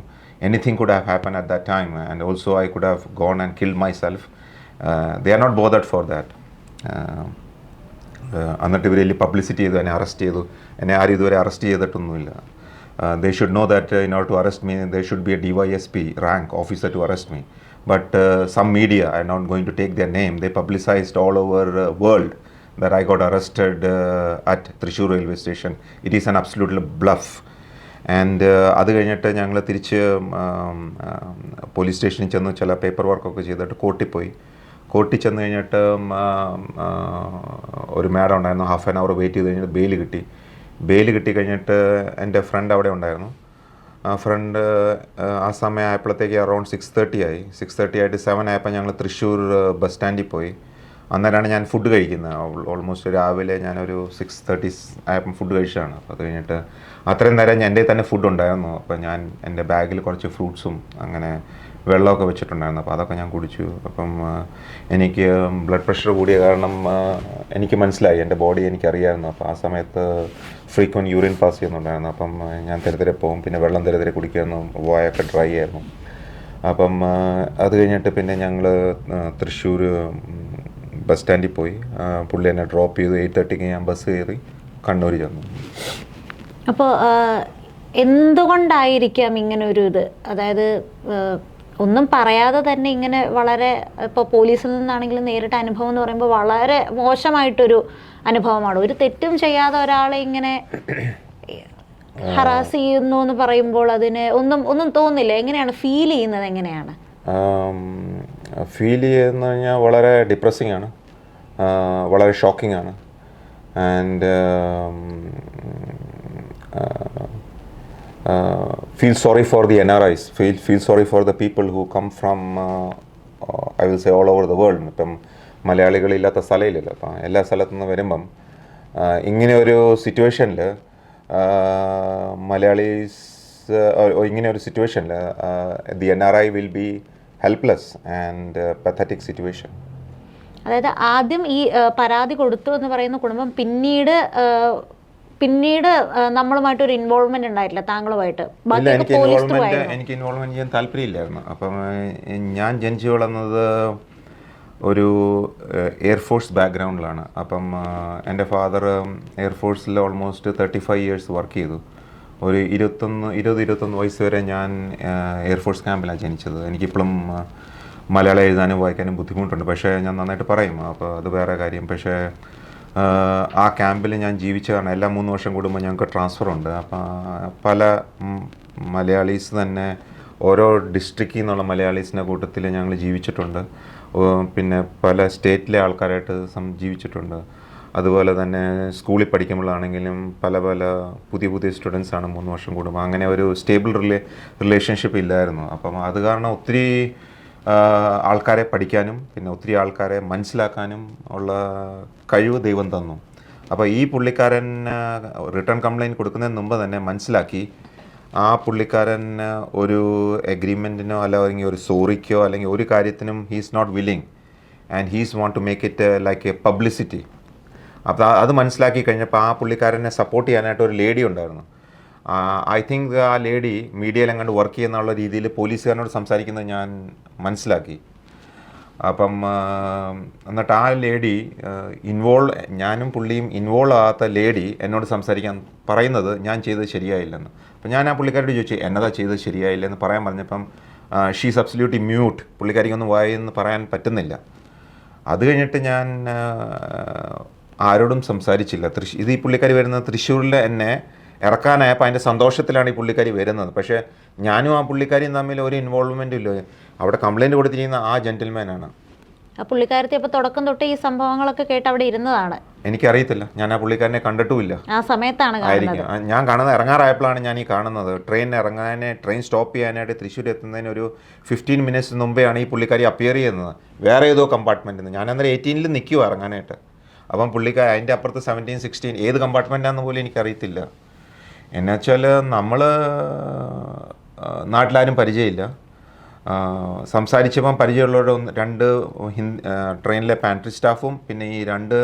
Anything could have happened at that time, and also I could have gone and killed myself. They are not bothered for that. എന്നിട്ട് ഇവർ വലിയ പബ്ലിസിറ്റി ചെയ്തു, എന്നെ അറസ്റ്റ് ചെയ്തു. എന്നെ ആരും ഇതുവരെ arrest ചെയ്തിട്ടൊന്നുമില്ല. They should know that in order to arrest me, there should be a DYSP rank officer to arrest me. But some media, I'm not going to take their name, they publicized all over world that I got arrested at Thrissur railway station. It is an absolute bluff. And അത് കഴിഞ്ഞിട്ട് ഞങ്ങൾ തിരിച്ച് പോലീസ് സ്റ്റേഷനിൽ ചെന്ന് ചില പേപ്പർ വർക്കൊക്കെ ചെയ്തിട്ട് കോർട്ടിൽ ചെന്ന് കഴിഞ്ഞിട്ട് ഒരു മാഡം ഉണ്ടായിരുന്നു. ഹാഫ് ആൻ അവർ വെയിറ്റ് ചെയ്ത് കഴിഞ്ഞിട്ട് ബെയിൽ കിട്ടി കഴിഞ്ഞിട്ട് എൻ്റെ ഫ്രണ്ട് അവിടെ ഉണ്ടായിരുന്നു. ആ ഫ്രണ്ട് ആ സമയം ആയപ്പോഴത്തേക്ക് അറൗണ്ട് 6:30 ആയി. 6:30 ആയിട്ട് 7 ആയപ്പോൾ ഞങ്ങൾ തൃശ്ശൂർ ബസ് സ്റ്റാൻഡിൽ പോയി. അന്നേരമാണ് ഞാൻ ഫുഡ് കഴിക്കുന്നത്. ഓൾമോസ്റ്റ് രാവിലെ ഞാനൊരു 6:30 ആയപ്പം ഫുഡ് കഴിച്ചതാണ്. അപ്പോൾ അത് കഴിഞ്ഞിട്ട് അത്രയും നേരം എൻ്റെ തന്നെ ഫുഡ് ഉണ്ടായിരുന്നു. അപ്പോൾ ഞാൻ എൻ്റെ ബാഗിൽ കുറച്ച് ഫ്രൂട്ട്സും അങ്ങനെ വെള്ളമൊക്കെ വെച്ചിട്ടുണ്ടായിരുന്നു. അപ്പോൾ അതൊക്കെ ഞാൻ കുടിച്ചു. അപ്പം എനിക്ക് ബ്ലഡ് പ്രഷർ കൂടിയ കാരണം എനിക്ക് മനസ്സിലായി, എൻ്റെ ബോഡി എനിക്കറിയാമായിരുന്നു. അപ്പോൾ ആ സമയത്ത് ഫ്രീക്വൻറ്റ് യൂറിൻ പാസ് ചെയ്യുന്നുണ്ടായിരുന്നു. അപ്പം ഞാൻ തെരതെരെ പോകും, പിന്നെ വെള്ളം തെരതെരെ കുടിക്കുമായിരുന്നു, വായൊക്കെ ഡ്രൈ ആയിരുന്നു. അപ്പം അത് കഴിഞ്ഞിട്ട് പിന്നെ ഞങ്ങൾ തൃശ്ശൂർ ബസ് സ്റ്റാൻഡിൽ പോയി. പുള്ളി എന്നെ ഡ്രോപ്പ് ചെയ്തു. 8:30 ഞാൻ ബസ് കയറി കണ്ണൂർ ചെന്നു. അപ്പോൾ എന്തുകൊണ്ടായിരിക്കാം ഇങ്ങനെ ഒരു ഇത്, അതായത് ഒന്നും പറയാതെ തന്നെ ഇങ്ങനെ വളരെ, ഇപ്പോൾ പോലീസിൽ നിന്നാണെങ്കിലും നേരിട്ട അനുഭവം എന്ന് പറയുമ്പോൾ വളരെ മോശമായിട്ടൊരു അനുഭവമാണ്. ഒരു തെറ്റും ചെയ്യാതെ ഒരാളെ ഇങ്ങനെ ഹറാസ് ചെയ്യുന്നു എന്ന് പറയുമ്പോൾ അതിന് ഒന്നും തോന്നില്ല. എങ്ങനെയാണ് ഫീൽ ചെയ്യുന്നത്? എങ്ങനെയാണ് ഫീൽ ചെയ്യുന്ന കഴിഞ്ഞാൽ വളരെ ഡിപ്രസിങ് ആണ്, വളരെ ഷോക്കിംഗ് ആണ്. And feel sorry for the NRIs, feel sorry for the people who come from I will say all over the world. ഇപ്പം മലയാളികളില്ലാത്ത സ്ഥലമില്ലല്ലോ. അപ്പം എല്ലാ സ്ഥലത്തു നിന്ന് വരുമ്പം ഇങ്ങനെ ഒരു സിറ്റുവേഷനിൽ മലയാളീസ് ഇങ്ങനെ ഒരു സിറ്റുവേഷനിൽ the NRI will be helpless and pathetic situation. അതായത് ആദ്യം ഈ പരാതി കൊടുത്തു എന്ന് പറയുന്ന കുടുംബം പിന്നീട് നമ്മളുമായിട്ടൊരു ഇൻവോൾവ്മെന്റ് ഉണ്ടായിട്ടില്ല താങ്കളുമായിട്ട്? എനിക്ക് ഇൻവോൾവ്മെന്റ് ചെയ്യാൻ താല്പര്യമില്ലായിരുന്നു. അപ്പം ഞാൻ ജനിച്ചു വളർന്നത് ഒരു എയർഫോഴ്സ് ബാക്ക്ഗ്രൗണ്ടിലാണ്. അപ്പം എൻ്റെ ഫാദർ എയർഫോഴ്സിൽ ഓൾമോസ്റ്റ് 35 ഇയേഴ്സ് വർക്ക് ചെയ്തു. ഒരു 21 വയസ്സ് വരെ ഞാൻ എയർഫോഴ്സ് ക്യാമ്പിലാണ് ജനിച്ചത്. എനിക്കിപ്പോഴും മലയാളം എഴുതാനും വായിക്കാനും ബുദ്ധിമുട്ടുണ്ട്, പക്ഷേ ഞാൻ നന്നായിട്ട് പറയും. അപ്പോൾ അത് വേറെ കാര്യം. പക്ഷേ ആ ക്യാമ്പിൽ ഞാൻ ജീവിച്ചതാണ്. എല്ലാ 3 വർഷം കൂടുമ്പോൾ ഞങ്ങൾക്ക് ട്രാൻസ്ഫർ ഉണ്ട്. അപ്പോൾ പല മലയാളീസ് തന്നെ ഓരോ ഡിസ്ട്രിക്റ്റിൽ നിന്നുള്ള മലയാളീസിൻ്റെ കൂട്ടത്തിൽ ഞങ്ങൾ ജീവിച്ചിട്ടുണ്ട്. പിന്നെ പല സ്റ്റേറ്റിലെ ആൾക്കാരായിട്ട് ജീവിച്ചിട്ടുണ്ട്. അതുപോലെ തന്നെ സ്കൂളിൽ പഠിക്കുമ്പോഴാണെങ്കിലും പല പുതിയ സ്റ്റുഡൻസാണ് 3 വർഷം കൂടുമ്പോൾ. അങ്ങനെ ഒരു സ്റ്റേബിൾ റിലേഷൻഷിപ്പ് ഇല്ലായിരുന്നു. അപ്പം അത് കാരണം ഒത്തിരി ആൾക്കാരെ പഠിക്കാനും പിന്നെ ഒത്തിരി ആൾക്കാരെ മനസ്സിലാക്കാനും ഉള്ള കഴിവ് ദൈവം തന്നു. അപ്പോൾ ഈ പുള്ളിക്കാരൻ റിട്ടേൺ കംപ്ലയിൻറ്റ് കൊടുക്കുന്നതിന് മുമ്പ് തന്നെ മനസ്സിലാക്കി ആ പുള്ളിക്കാരൻ ഒരു എഗ്രിമെൻറ്റിനോ അല്ലെങ്കിൽ ഒരു സോറിക്കോ അല്ലെങ്കിൽ ഒരു കാര്യത്തിനും he's not willing and he's want to make it like a publicity. അപ്പോൾ അത് മനസ്സിലാക്കി കഴിഞ്ഞപ്പോൾ ആ പുള്ളിക്കാരനെ സപ്പോർട്ട് ചെയ്യാനായിട്ട് ഒരു ലേഡി ഉണ്ടായിരുന്നു. ഐ തിങ്ക് ആ ലേഡി മീഡിയയിൽ എങ്ങാണ്ട് വർക്ക് ചെയ്യുന്നുള്ള രീതിയിൽ പോലീസുകാരനോട് സംസാരിക്കുന്നത് ഞാൻ മനസ്സിലാക്കി. അപ്പം എന്നിട്ട് ആ ലേഡി ഞാനും പുള്ളിയും ഇൻവോൾവ് ആകാത്ത ലേഡി എന്നോട് സംസാരിക്കാൻ പറയുന്നത് ഞാൻ ചെയ്തത് ശരിയായില്ലെന്ന്. അപ്പം ഞാൻ ആ പുള്ളിക്കാരോട് ചോദിച്ചു എന്നതാ ചെയ്തത് ശരിയായില്ലെന്ന് പറയാൻ പറഞ്ഞപ്പം ഷീസ് അബ്സല്യൂട്ട്ലി മ്യൂട്ട്, പുള്ളിക്കാരിക്കൊന്നും വായെന്ന് പറയാൻ പറ്റുന്നില്ല. അത് കഴിഞ്ഞിട്ട് ഞാൻ ആരോടും സംസാരിച്ചില്ല. ഇത് ഈ പുള്ളിക്കാരി വരുന്നത് തൃശ്ശൂരിൽ എന്നെ ഇറക്കാനായപ്പോൾ അതിൻ്റെ സന്തോഷത്തിലാണ് ഈ പുള്ളിക്കാരി വരുന്നത്. പക്ഷേ ഞാനും ആ പുള്ളിക്കാരിയും തമ്മിൽ ഒരു ഇൻവോൾവ്മെൻറ്റും ഇല്ല. അവിടെ കംപ്ലയിൻറ്റ് കൊടുത്തിരിക്കുന്ന ആ ജെൻറ്റിൽമാനാണ്. ആ പുള്ളിക്കാരത്തി അപ്പോൾ തുടക്കം തൊട്ട് ഈ സംഭവങ്ങളൊക്കെ കേട്ട് അവിടെ ഇരുന്നതാണ്? എനിക്കറിയത്തില്ല, ഞാൻ ആ പുള്ളിക്കാരനെ കണ്ടിട്ടുമില്ല. ആ സമയത്താണ് ആയിരിക്കും ഞാൻ കാണുന്നത്. ഇറങ്ങാറായപ്പോഴാണ് ഞാൻ ഈ കാണുന്നത്. ട്രെയിൻ സ്റ്റോപ്പ് ചെയ്യാനായിട്ട് തൃശ്ശൂർ എത്തുന്നതിന് ഒരു 15 മിനിറ്റ്സ് മുമ്പെയാണ് ഈ പുള്ളിക്കാരി അപ്പിയർ ചെയ്യുന്നത് വേറെ ഏതോ കമ്പാർട്ട്മെൻറ്റിൽ നിന്ന്. ഞാൻ അന്നേരം 18-ൽ നിൽക്കുമോ ഇറങ്ങാനായിട്ട്. അപ്പം പുള്ളിക്കാരി അതിൻ്റെ അപ്പുറത്ത് 17, 16 ഏത് കമ്പാർട്ട്മെൻറ്റാണെന്ന് പോലും എനിക്കറിയത്തില്ല. എന്നുവെച്ചാൽ നമ്മൾ നാട്ടിലാരും പരിചയമില്ല. സംസാരിച്ചപ്പം പരിചയമുള്ളവരുടെ 2 ട്രെയിനിലെ പാൻട്രി സ്റ്റാഫും പിന്നെ ഈ 2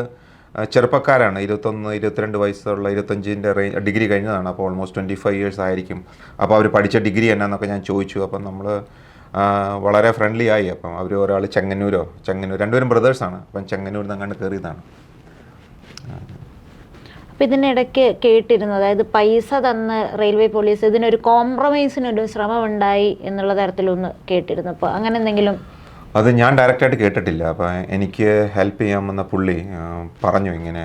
ചെറുപ്പക്കാരാണ്. 21, 22 വയസ്സുള്ള 25-ൻ്റെ ഡിഗ്രി കഴിഞ്ഞതാണ്. അപ്പോൾ ഓൾമോസ്റ്റ് 25 ഇയേഴ്സ് ആയിരിക്കും. അപ്പോൾ അവർ പഠിച്ച ഡിഗ്രി എന്നാന്നൊക്കെ ഞാൻ ചോദിച്ചു. അപ്പം നമ്മൾ വളരെ ഫ്രണ്ട്ലി ആയി. അപ്പം അവർ ഒരാൾ ചെങ്ങന്നൂർ 2 പേരും ബ്രദേഴ്സാണ്. അപ്പം ചെങ്ങന്നൂരിൽ നിന്ന് അങ്ങോട്ട് കയറിയതാണ്. അപ്പം ഇതിനിടയ്ക്ക് കേട്ടിരുന്നു, അതായത് പൈസ തന്ന് റെയിൽവേ പോലീസ് ഇതിനൊരു കോംപ്രമൈസിനൊരു ശ്രമമുണ്ടായി എന്നുള്ള തരത്തിലൊന്ന് കേട്ടിരുന്നു. അപ്പോൾ അങ്ങനെ എന്തെങ്കിലും? അത് ഞാൻ ഡയറക്റ്റായിട്ട് കേട്ടിട്ടില്ല. അപ്പോൾ എനിക്ക് ഹെൽപ്പ് ചെയ്യാമെന്ന പുള്ളി പറഞ്ഞു, ഇങ്ങനെ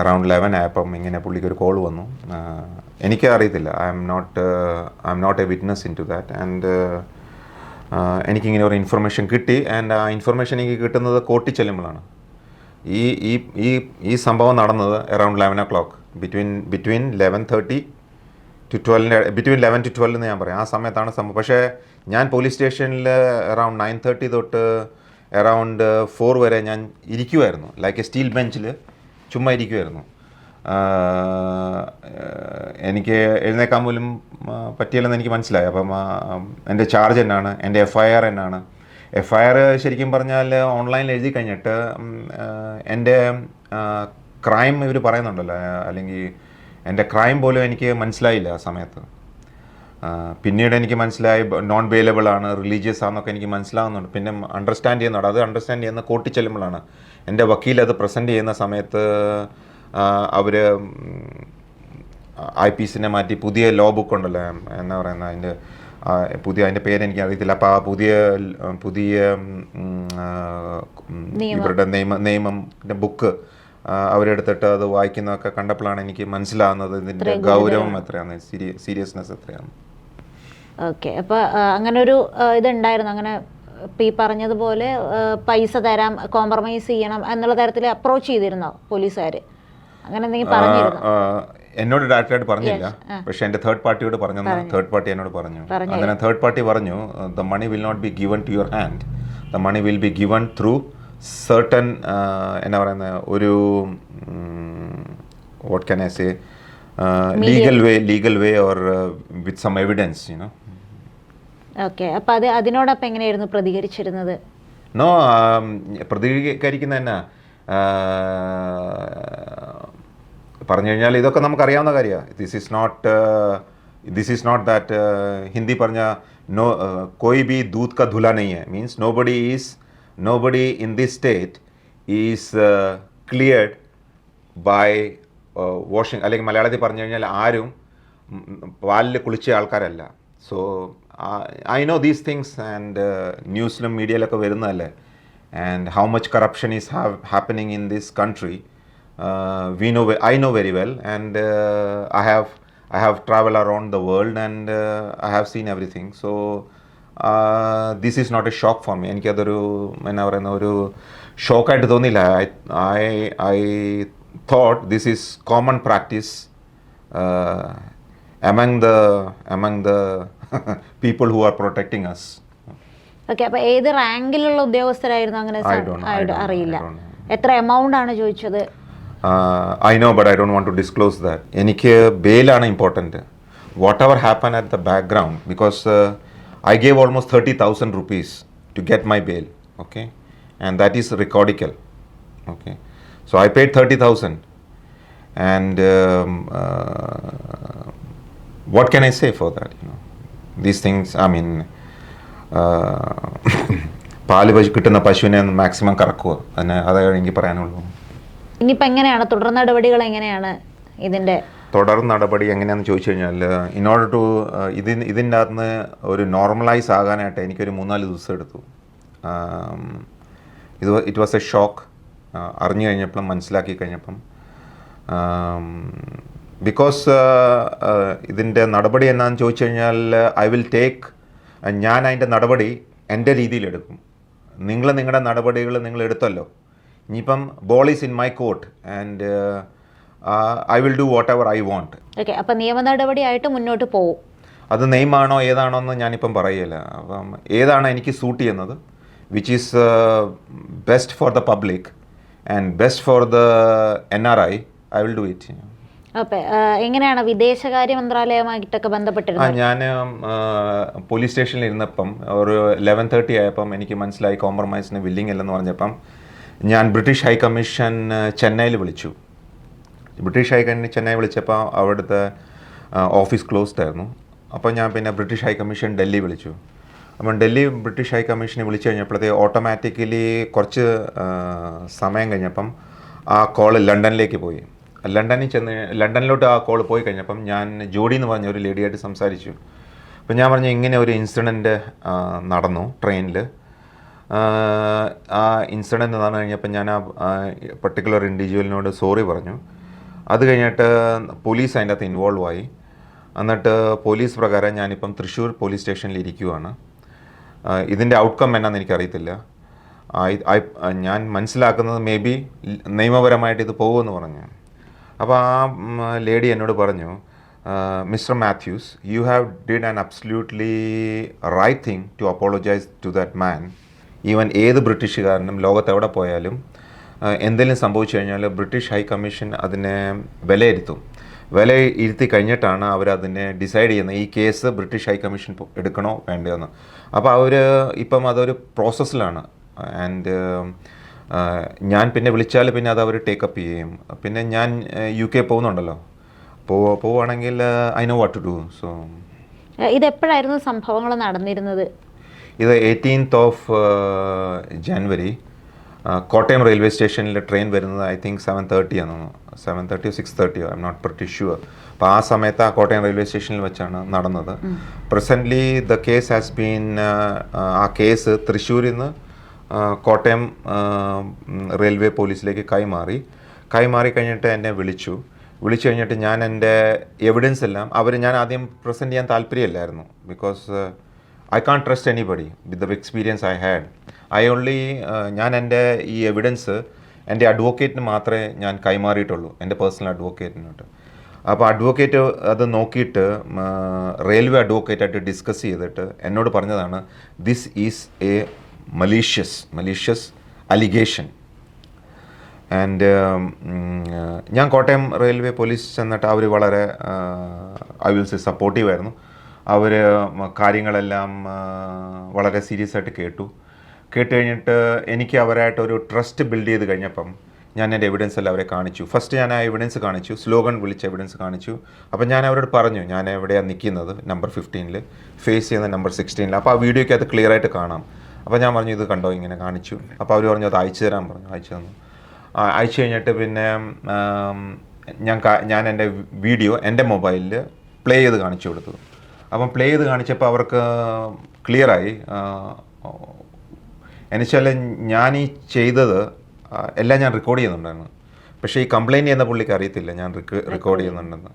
അറൗണ്ട് 11 ആയപ്പം ഇങ്ങനെ പുള്ളിക്ക് ഒരു കോൾ വന്നു. എനിക്ക് അറിയത്തില്ല, I M not a witness in to that. And എനിക്കിങ്ങനെ ഒരു ഇൻഫർമേഷൻ കിട്ടി. ആൻഡ് ആ ഇൻഫർമേഷൻ എനിക്ക് കിട്ടുന്നത് കോർട്ടിൽ ചെല്ലുമ്പോഴാണ്. ഈ ഈ ഈ ഈ സംഭവം നടന്നത് around 11 o'clock, between 11:30 to 12, between 11 to 12 എന്ന് ഞാൻ പറയാം. ആ സമയത്താണ് സംഭവം. പക്ഷേ ഞാൻ പോലീസ് സ്റ്റേഷനിൽ അറൗണ്ട് 9:30 തൊട്ട് അറൗണ്ട് 4 വരെ ഞാൻ ഇരിക്കുമായിരുന്നു. ലൈക്ക് എ സ്റ്റീൽ ബെഞ്ചിൽ ചുമ്മാ ഇരിക്കുമായിരുന്നു. എനിക്ക് എഴുന്നേക്കാൻ പോലും പറ്റിയില്ലെന്ന് എനിക്ക് മനസ്സിലായി. അപ്പം എൻ്റെ ചാർജ് എന്നാണ്, എൻ്റെ FIR എന്നാണ്. FIR ശരിക്കും പറഞ്ഞാൽ ഓൺലൈനിൽ എഴുതി കഴിഞ്ഞിട്ട് എൻ്റെ ക്രൈം ഇവർ പറയുന്നുണ്ടല്ലോ, അല്ലെങ്കിൽ എൻ്റെ ക്രൈം പോലും എനിക്ക് മനസ്സിലായില്ല ആ സമയത്ത്. പിന്നീട് എനിക്ക് മനസ്സിലായി നോൺ ബെയിലബിൾ ആണ്, റിലീജിയസ് ആണെന്നൊക്കെ എനിക്ക് മനസ്സിലാവുന്നുണ്ട്. പിന്നെ അണ്ടർസ്റ്റാൻഡ് ചെയ്യുന്നുണ്ട്. അത് അണ്ടർസ്റ്റാൻഡ് ചെയ്യുന്ന കോർട്ടിൽ ചെല്ലുമ്പോഴാണ്. എൻ്റെ വക്കീൽ അത് പ്രസൻറ്റ് ചെയ്യുന്ന സമയത്ത് അവർ IPCനെ മാറ്റി പുതിയ ലോ ബുക്ക് ഉണ്ടല്ലോ, എന്നാ പറയുന്നത്, അതിൻ്റെ പേര് എനിക്ക് അറിയത്തില്ല. അപ്പോൾ ആ പുതിയ ഇവരുടെ നിയമത്തിൻ്റെ ബുക്ക് അവരെടുത്തിട്ട് അത് വായിക്കുന്നതൊക്കെ കണ്ടപ്പോഴാണ് എനിക്ക് മനസ്സിലാവുന്നത് ഇതിൻ്റെ ഗൗരവം എത്രയാണ്, സീരിയസ്നെസ് എത്രയാണ്. ഓക്കെ. അപ്പോൾ അങ്ങനെ ഒരു ഇതുണ്ടായിരുന്നു, അങ്ങനെ ഇപ്പം ഈ പറഞ്ഞതുപോലെ പൈസ തരാം, കോംപ്രമൈസ് ചെയ്യണം എന്നുള്ള തരത്തിൽ അപ്രോച്ച് ചെയ്തിരുന്നോ പോലീസുകാർ? അങ്ങനെ എന്തെങ്കിലും പറഞ്ഞിരുന്നോ? എന്നോട് ഡയറക്റ്റായിട്ട് പറഞ്ഞില്ല, പക്ഷെ എൻ്റെ തേർഡ് പാർട്ടിയോട് പറഞ്ഞു. തേർഡ് പാർട്ടി എന്നോട് പറഞ്ഞു. അങ്ങനെ തേർഡ് പാർട്ടി പറഞ്ഞു, the money will not be given to your hand, the money will be given through certain എന്നാ പറയുന്ന ഒരു what can I say, legal way or with some evidence, you know. Okay. അപ്പോൾ അതിനോടൊപ്പം എങ്ങനെയായിരുന്നു പ്രതികരിച്ചിരുന്നത്? നോ, പ്രതികരിക്കുന്ന എന്നാ പറഞ്ഞു കഴിഞ്ഞാൽ ഇതൊക്കെ നമുക്കറിയാവുന്ന കാര്യമാണ്. This is not that Hindi പറഞ്ഞ നോ കോയി ബി ദൂത് കാ ധുല നെയ് ഹൈ, means nobody in this state is cleared by washing. അല്ലെങ്കിൽ മലയാളത്തിൽ പറഞ്ഞു കഴിഞ്ഞാൽ ആരും പാലിൽ കുളിച്ച ആൾക്കാരല്ല. So I know these things, and ന്യൂസിലും മീഡിയയിലൊക്കെ വരുന്നതല്ലേ. And how much corruption is happening in this country, I know very well, and I have traveled around the world, and I have seen everything. So this is not a shock for me. എനിക്കതൊരു എന്നാ പറയുന്ന ഒരു ഷോക്കായിട്ട് തോന്നിയില്ല. I thought this is common practice among the people who are protecting us. ഓക്കെ. അപ്പോൾ ഏത് റാങ്കിലുള്ള ഉദ്യോഗസ്ഥരായിരുന്നു? അങ്ങനെ അറിയില്ല. എത്ര എമൗണ്ട് ആണ് ചോദിച്ചത്? I know, but I don't want to disclose that. എനിക്ക് ബെയിലാണ് important. Whatever happen at the background, because I gave almost 30,000 rupees to get my bail, okay, and that is recordical, okay. So I paid 30,000, and what can I say for that, you know? These things, I mean, പാല് കിട്ടുന്ന പശുവിനെ മാക്സിമം കറക്കുക, അതാണ് എനിക്ക് പറയാനുള്ളൂ. ഇനിയിപ്പോൾ എങ്ങനെയാണ് തുടർ നടപടികൾ? എങ്ങനെയാണ് ഇതിൻ്റെ തുടർ നടപടി എങ്ങനെയാണെന്ന് ചോദിച്ചു കഴിഞ്ഞാൽ, ഇൻ ഓർഡർ ടു ഇതിൻ്റെ അകത്ത് ഒരു നോർമലൈസ് ആകാനായിട്ട് എനിക്കൊരു 3-4 ദിവസം എടുത്തു. It was A shock. അറിഞ്ഞു കഴിഞ്ഞപ്പം, മനസ്സിലാക്കി കഴിഞ്ഞപ്പം, ബിക്കോസ് ഇതിൻ്റെ നടപടി എന്നാന്ന് ചോദിച്ചു കഴിഞ്ഞാൽ, ഐ വിൽ ടേക്ക്, ഞാൻ അതിൻ്റെ നടപടി എൻ്റെ രീതിയിലെടുക്കും. നിങ്ങളുടെ നടപടികൾ നിങ്ങൾ എടുത്തല്ലോ, ഇനിയിപ്പം ball is in my court, and I will do whatever I want. Okay. അപ്പോൾ നിയമ നടപടിയായിട്ട് മുന്നോട്ട് പോകും. അത് നിയമമാണോ ഏതാണോ എന്ന് ഞാനിപ്പം പറയില്ല. അപ്പം ഏതാണ് എനിക്ക് സൂട്ട് ചെയ്യുന്നത്, which is best for the public and best for the NRI, I will do it. അപ്പോൾ എങ്ങനെയാണ് വിദേശകാര്യ മന്ത്രാലയമായിട്ടൊക്കെ ബന്ധപ്പെട്ടിരുന്നത്? ഞാൻ പോലീസ് സ്റ്റേഷനിൽ ഇരുന്നപ്പം ഒരു 11:30 ആയപ്പം എനിക്ക് മനസ്സിലായി കോംപ്രമൈസിന് വില്ലിങ് അല്ലെന്ന് പറഞ്ഞപ്പം ഞാൻ ബ്രിട്ടീഷ് ഹൈ കമ്മീഷൻ ചെന്നൈയിൽ വിളിച്ചു. ചെന്നൈ വിളിച്ചപ്പോൾ അവിടുത്തെ ഓഫീസ് ക്ലോസ്ഡ് ആയിരുന്നു. അപ്പോൾ ഞാൻ പിന്നെ ബ്രിട്ടീഷ് ഹൈ കമ്മീഷൻ ഡൽഹി വിളിച്ചു. അപ്പം ബ്രിട്ടീഷ് ഹൈ കമ്മീഷനെ വിളിച്ചു കഴിഞ്ഞപ്പോഴത്തേക്ക് ഓട്ടോമാറ്റിക്കലി കുറച്ച് സമയം കഴിഞ്ഞപ്പം ആ കോള് ലണ്ടനിലേക്ക് പോയി. ലണ്ടനിലോട്ട് ആ കോൾ പോയി കഴിഞ്ഞപ്പം ഞാൻ ജോഡി എന്ന് പറഞ്ഞ ഒരു ലേഡിയായിട്ട് സംസാരിച്ചു. അപ്പം ഞാൻ പറഞ്ഞു ഇങ്ങനെ ഒരു ഇൻസിഡൻറ്റ് നടന്നു ട്രെയിനിൽ. ആ ഇൻസിഡൻറ്റ് നടന്നു കഴിഞ്ഞപ്പോൾ ഞാൻ ആ പർട്ടിക്കുലർ ഇൻഡിവിജ്വലിനോട് സോറി പറഞ്ഞു. അത് കഴിഞ്ഞിട്ട് പോലീസ് അതിൻ്റെ അകത്ത് ഇൻവോൾവ് ആയി. എന്നിട്ട് പോലീസ് പ്രകാരം ഞാനിപ്പം തൃശ്ശൂർ പോലീസ് സ്റ്റേഷനിൽ ഇരിക്കുവാണ്. ഇതിൻ്റെ ഔട്ട്കം എന്നാന്ന് എനിക്കറിയത്തില്ല. ഞാൻ മനസ്സിലാക്കുന്നത് മേ ബി നിയമപരമായിട്ട് ഇത് പോകുമെന്ന് പറഞ്ഞു. അപ്പോൾ ആ ലേഡി എന്നോട് പറഞ്ഞു, mister Mathews, you have did an absolutely right thing to apologise to that man. Even ഏത് ബ്രിട്ടീഷുകാരനും ലോകത്തെവിടെ പോയാലും എന്തെങ്കിലും സംഭവിച്ചു കഴിഞ്ഞാൽ ബ്രിട്ടീഷ് ഹൈ കമ്മീഷൻ അതിനെ വിലയിരുത്തി കഴിഞ്ഞിട്ടാണ് അവരതിനെ ഡിസൈഡ് ചെയ്യുന്നത് ഈ കേസ് ബ്രിട്ടീഷ് ഹൈ കമ്മീഷൻ എടുക്കണോ വേണ്ടതെന്ന്. അപ്പോൾ അവർ ഇപ്പം അതൊരു പ്രോസസ്സിലാണ്. ആൻഡ് ഞാൻ പിന്നെ വിളിച്ചാൽ പിന്നെ അത് അവർ ടേക്കപ്പ് ചെയ്യും. പിന്നെ ഞാൻ UK പോകുന്നുണ്ടല്ലോ, പോവുകയാണെങ്കിൽ I know what to do. So ഇതെപ്പോഴായിരുന്നു സംഭവങ്ങൾ നടന്നിരുന്നത്? ഇത് 18th ജനുവരി കോട്ടയം റെയിൽവേ സ്റ്റേഷനിൽ ട്രെയിൻ വരുന്നത് ഐ തിങ്ക് 7:30 ആണെന്ന്, 7:30 6:30, I M not pretty sure. അപ്പോൾ ആ സമയത്ത് ആ കോട്ടയം റെയിൽവേ സ്റ്റേഷനിൽ വെച്ചാണ് നടന്നത്. Presently the case has been, ആ കേസ് തൃശ്ശൂരിൽ നിന്ന് കോട്ടയം റെയിൽവേ പോലീസിലേക്ക് കൈമാറി കഴിഞ്ഞിട്ട് എന്നെ വിളിച്ചു കഴിഞ്ഞിട്ട് ഞാൻ എൻ്റെ എവിഡൻസ് എല്ലാം ഞാൻ ആദ്യം പ്രസൻറ്റ് ചെയ്യാൻ താല്പര്യമില്ലായിരുന്നു. Because I can't trust anybody with the experience I had. ഞാൻ എൻ്റെ ഈ എവിഡൻസ് എൻ്റെ അഡ്വക്കേറ്റിന് മാത്രമേ ഞാൻ കൈമാറിയിട്ടുള്ളൂ, എൻ്റെ പേഴ്സണൽ അഡ്വക്കേറ്റിനോട്ട്. അപ്പോൾ അഡ്വക്കേറ്റ് അത് നോക്കിയിട്ട് റെയിൽവേ അഡ്വക്കേറ്റായിട്ട് ഡിസ്കസ് ചെയ്തിട്ട് എന്നോട് പറഞ്ഞതാണ്, this is a malicious allegation. And ഞാൻ കോട്ടയം റെയിൽവേ പോലീസ് ചെന്നിട്ട് അവർ വളരെ ഐ വിൽ സേ സപ്പോർട്ടീവായിരുന്നു. അവർ കാര്യങ്ങളെല്ലാം വളരെ സീരിയസ് ആയിട്ട് കേട്ട് കഴിഞ്ഞിട്ട് എനിക്ക് അവരായിട്ടൊരു ട്രസ്റ്റ് ബിൽഡ് ചെയ്ത് കഴിഞ്ഞപ്പം ഞാൻ എൻ്റെ എവിഡൻസ് എല്ലാം അവരെ കാണിച്ചു. ഫസ്റ്റ് ഞാൻ ആ എവിഡൻസ് കാണിച്ചു, സ്ലോഗൻ വിളിച്ച എവിഡൻസ് കാണിച്ചു. അപ്പം ഞാൻ അവരോട് പറഞ്ഞു ഞാൻ എവിടെയാണ് നിൽക്കുന്നത്, നമ്പർ 15 ഫേസ് ചെയ്യുന്ന നമ്പർ 16. അപ്പോൾ ആ വീഡിയോയ്ക്ക് അത് ക്ലിയർ ആയിട്ട് കാണാം. അപ്പോൾ ഞാൻ പറഞ്ഞു ഇത് കണ്ടോ, ഇങ്ങനെ കാണിച്ചു. അപ്പോൾ അവർ പറഞ്ഞു അത് അയച്ചു തരാൻ പറഞ്ഞു. അയച്ചു തന്നു. അയച്ചു കഴിഞ്ഞിട്ട് പിന്നെ ഞാൻ എൻ്റെ വീഡിയോ എൻ്റെ മൊബൈലിൽ പ്ലേ ചെയ്ത് കാണിച്ചു കൊടുത്തു. അപ്പം പ്ലേ ചെയ്ത് കാണിച്ചപ്പോൾ അവർക്ക് ക്ലിയറായി. എന്നുവെച്ചാൽ ഞാൻ ഈ ചെയ്തത് എല്ലാം ഞാൻ റെക്കോർഡ് ചെയ്യുന്നുണ്ടായിരുന്നു. പക്ഷേ ഈ കംപ്ലയിൻറ്റ് ചെയ്യുന്ന പുള്ളിക്ക് അറിയത്തില്ല ഞാൻ റെക്കോർഡ് ചെയ്യുന്നുണ്ടെന്ന്.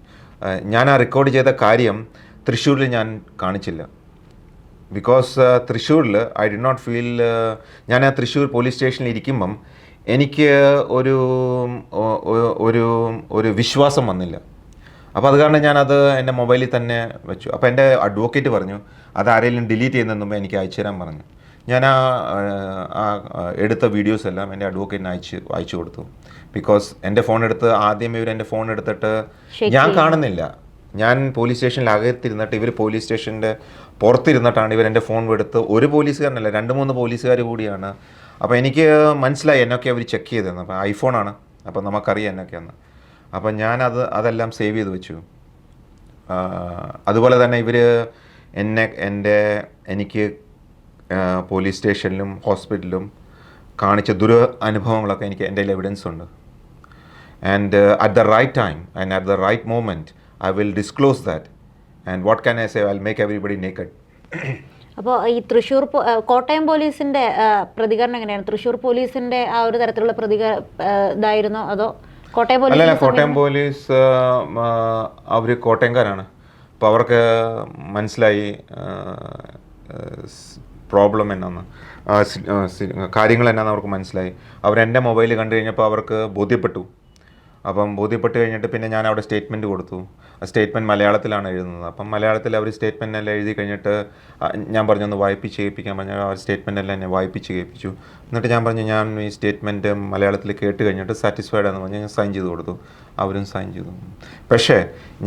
ഞാൻ ആ റെക്കോർഡ് ചെയ്ത കാര്യം തൃശ്ശൂരിൽ ഞാൻ കാണിച്ചില്ല. ബിക്കോസ് തൃശ്ശൂരിൽ ഐ ഡി നോട്ട് ഫീൽ, ഞാൻ ആ തൃശ്ശൂർ പോലീസ് സ്റ്റേഷനിൽ ഇരിക്കുമ്പം എനിക്ക് ഒരു വിശ്വാസം വന്നില്ല. അപ്പോൾ അത് കാരണം ഞാനത് എൻ്റെ മൊബൈലിൽ തന്നെ വെച്ചു. അപ്പോൾ എൻ്റെ അഡ്വക്കേറ്റ് പറഞ്ഞു അത് ആരെങ്കിലും ഡിലീറ്റ് ചെയ്യുന്നതിന് മുമ്പ് എനിക്ക് അയച്ചു തരാൻ പറഞ്ഞു. ഞാൻ ആ എടുത്ത വീഡിയോസ് എല്ലാം എൻ്റെ അഡ്വക്കേറ്റിന് അയച്ചു കൊടുത്തു. ബിക്കോസ് എൻ്റെ ഫോൺ എടുത്ത് ആദ്യം എൻ്റെ ഫോൺ എടുത്തിട്ട് ഞാൻ കാണുന്നില്ല. ഞാൻ പോലീസ് സ്റ്റേഷനിൽ അകത്തിരുന്നിട്ട് ഇവർ പോലീസ് സ്റ്റേഷൻ്റെ പുറത്തിരുന്നിട്ടാണ് എൻ്റെ ഫോൺ എടുത്ത്, ഒരു പോലീസുകാരനല്ല 2-3 പോലീസുകാർ കൂടിയാണ്. അപ്പോൾ എനിക്ക് മനസ്സിലായി എന്നൊക്കെ അവർ ചെക്ക് ചെയ്തിരുന്നു. അപ്പോൾ ഐഫോണാണ്, അപ്പോൾ നമുക്കറിയാം എന്നൊക്കെയാണ്. അപ്പം അതെല്ലാം സേവ് ചെയ്ത് വെച്ചു. അതുപോലെ തന്നെ ഇവർ എനിക്ക് പോലീസ് സ്റ്റേഷനിലും ഹോസ്പിറ്റലിലും കാണിച്ച അനുഭവങ്ങളൊക്കെ എനിക്ക് എൻ്റെ എവിഡൻസ് ഉണ്ട്. And at the right time and at the right moment I will disclose that. And what can I say, I will make everybody naked. അപ്പോൾ ഈ തൃശ്ശൂർ കോട്ടയം പോലീസിൻ്റെ പ്രതികരണം എങ്ങനെയാണ്? തൃശ്ശൂർ പോലീസിൻ്റെ ആ ഒരു തരത്തിലുള്ള ഇതായിരുന്നോ അതോ കോട്ടയം പോലീസ്? അല്ലല്ല, കോട്ടയം പോലീസ് അവർ കോട്ടയംകാരാണ്. അപ്പോൾ അവർക്ക് മനസ്സിലായി പ്രോബ്ലം എന്നാന്ന്, കാര്യങ്ങൾ എന്നാന്ന് അവർക്ക് മനസ്സിലായി. അവരെൻ്റെ മൊബൈൽ കണ്ടു കഴിഞ്ഞപ്പോൾ അവർക്ക് ബോധ്യപ്പെട്ടു. അപ്പം ബോധ്യപ്പെട്ട് കഴിഞ്ഞിട്ട് പിന്നെ ഞാൻ അവിടെ സ്റ്റേറ്റ്മെൻറ്റ് കൊടുത്തു. ആ സ്റ്റേറ്റ്മെൻറ്റ് മലയാളത്തിലാണ് എഴുതുന്നത്. അപ്പം മലയാളത്തിൽ അവർ സ്റ്റേറ്റ്മെൻ്റ് എല്ലാം എഴുതി കഴിഞ്ഞിട്ട് ഞാൻ പറഞ്ഞു ഒന്ന് വായിപ്പിച്ച് കേൾപ്പിക്കാൻ പറഞ്ഞു. ആ സ്റ്റേറ്റ്മെൻ്റ് എല്ലാം എന്നെ വായിപ്പിച്ച് കേൾപ്പിച്ചു. എന്നിട്ട് ഞാൻ പറഞ്ഞു ഞാൻ ഈ സ്റ്റേറ്റ്മെൻറ്റ് മലയാളത്തിൽ കേട്ട് കഴിഞ്ഞിട്ട് സാറ്റിസ്ഫൈഡ് ആണെന്ന് പറഞ്ഞ് ഞാൻ സൈൻ ചെയ്ത് കൊടുത്തു. അവരും സൈൻ ചെയ്തു. പക്ഷേ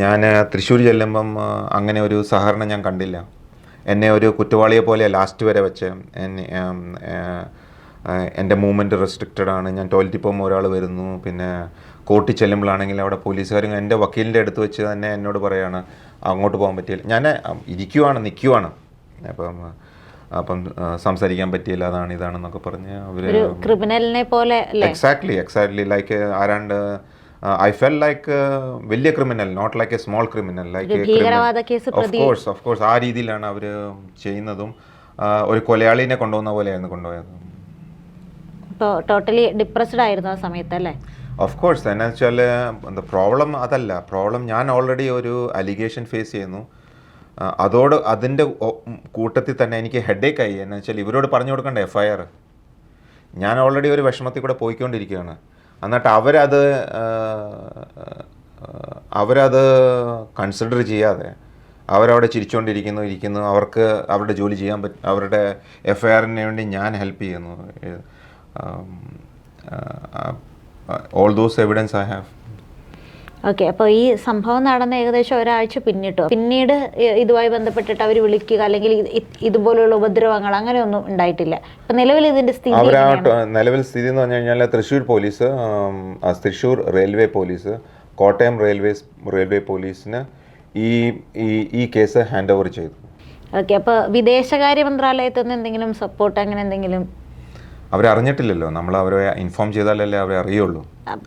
ഞാൻ തൃശ്ശൂർ ചെല്ലുമ്പം അങ്ങനെ ഒരു സഹകരണം ഞാൻ കണ്ടില്ല. എന്നെ ഒരു കുറ്റവാളിയെ പോലെ ലാസ്റ്റ് വരെ വെച്ച് എൻ്റെ മൂവ്മെൻറ്റ് റെസ്ട്രിക്റ്റഡ് ആണ്. ഞാൻ ടോയ്ലറ്റിൽ പോകുമ്പോൾ ഒരാൾ വരുന്നു, പിന്നെ കോർട്ടിൽ ചെല്ലുമ്പോഴാണെങ്കിൽ അവിടെ പോലീസുകാരും എൻ്റെ വക്കീലിൻ്റെ അടുത്ത് വെച്ച് തന്നെ എന്നോട് പറയുകയാണ് അങ്ങോട്ട് പോകാൻ പറ്റിയില്ല. ഞാൻ നിൽക്കുവാണ് അപ്പം സംസാരിക്കാൻ പറ്റിയില്ല, അതാണ് ഇതാണെന്നൊക്കെ പറഞ്ഞ് അവർ ക്രിമിനലിനെ പോലെ എക്സാക്ട്ലി ലൈക്ക് ആരാണ്ട് I felt like വലിയ criminal, not like a small criminal, like ഭീകരവാദ കേസ് ഓഫ് കോഴ്സ് ആ രീതിയിലാണ് അവർ ചെയ്യുന്നതും. ഒരു കൊലയാളിനെ കൊണ്ടുപോകുന്ന പോലെയായിരുന്നു കൊണ്ടുപോയത്. ഇപ്പോൾ ടോട്ടലി ഡിപ്രസ്ഡ് ആയിരുന്നു ആ സമയത്ത് അല്ലേ? Of course. എന്നാ വെച്ചാൽ പ്രോബ്ലം അതല്ല, പ്രോബ്ലം ഞാൻ ഓൾറെഡി ഒരു അലിഗേഷൻ ഫേസ് ചെയ്യുന്നു. അതിൻ്റെ കൂട്ടത്തിൽ തന്നെ എനിക്ക് ഹെഡേക്ക് ആയി. എന്ന് വെച്ചാൽ ഇവരോട് പറഞ്ഞു കൊടുക്കേണ്ട FIR. ഞാൻ ഓൾറെഡി ഒരു വിഷമത്തിൽ കൂടെ പോയിക്കൊണ്ടിരിക്കുകയാണ്. എന്നിട്ട് അവരത് കൺസിഡർ ചെയ്യാതെ അവരവിടെ ചിരിച്ചുകൊണ്ടിരിക്കുന്നു. അവർക്ക് അവരുടെ ജോലി ചെയ്യാൻ പറ്റും. അവരുടെ FIRന് വേണ്ടി ഞാൻ ഹെൽപ്പ് ചെയ്യുന്നു. All those evidence I have. Okay, അപ്പോൾ ഈ സംഭവം നടന്ന ഏകദേശം ഒരാഴ്ച പിന്നീട് ഇതുമായി ബന്ധപ്പെട്ടിട്ട് അവർ വിളിക്കുക അല്ലെങ്കിൽ ഇതുപോലുള്ള ഉപദ്രവങ്ങൾ അങ്ങനെയൊന്നും ഉണ്ടായിട്ടില്ല. ഇപ്പം നിലവിൽ ഇതിൻ്റെ സ്ഥിതി നിലവിൽ സ്ഥിതി എന്ന് പറഞ്ഞു കഴിഞ്ഞാൽ Thrissur police, Thrissur railway police, Kottayam railway പോലീസിന് ഈ കേസ് ഹാൻഡ് ഓവർ ചെയ്തു. ഓക്കെ, അപ്പോൾ വിദേശകാര്യ മന്ത്രാലയത്തിൽ നിന്ന് എന്തെങ്കിലും സപ്പോർട്ട് അങ്ങനെ എന്തെങ്കിലും അവരറിഞ്ഞിട്ടില്ലല്ലോ. നമ്മൾ അവരെ ഇൻഫോം ചെയ്താലല്ലേ അവരെ അറിയുള്ളൂ.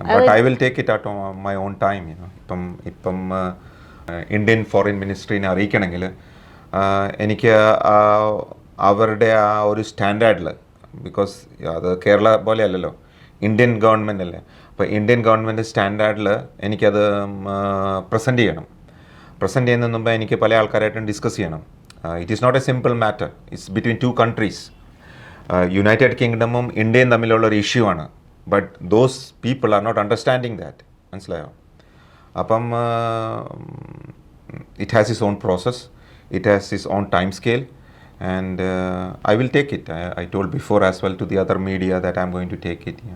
But I will take it at my own time. ഇപ്പം ഇന്ത്യൻ ഫോറിൻ മിനിസ്ട്രീനെ അറിയിക്കണമെങ്കിൽ എനിക്ക് അവരുടെ ആ ഒരു സ്റ്റാൻഡേർഡിൽ, ബിക്കോസ് അത് കേരള പോലെ അല്ലല്ലോ, ഇന്ത്യൻ ഗവൺമെൻറ് അല്ലേ. അപ്പോൾ ഇന്ത്യൻ ഗവൺമെൻറ് സ്റ്റാൻഡേർഡിൽ എനിക്കത് പ്രസൻറ്റ് ചെയ്യണം. പ്രസൻറ്റ് ചെയ്യുന്നതിന് മുമ്പ് എനിക്ക് പല ആൾക്കാരായിട്ടും ഡിസ്കസ് ചെയ്യണം. It is not a simple matter. It's between 2 countries. United കിങ്ഡമും ഇന്ത്യയും തമ്മിലുള്ള ഒരു ഇഷ്യൂ ആണ്. But those people are not understanding that. മനസ്സിലായോ? അപ്പം it has is on process, it has is on time scale, and I will take it. I told before as well to the other media that I'm going to take it.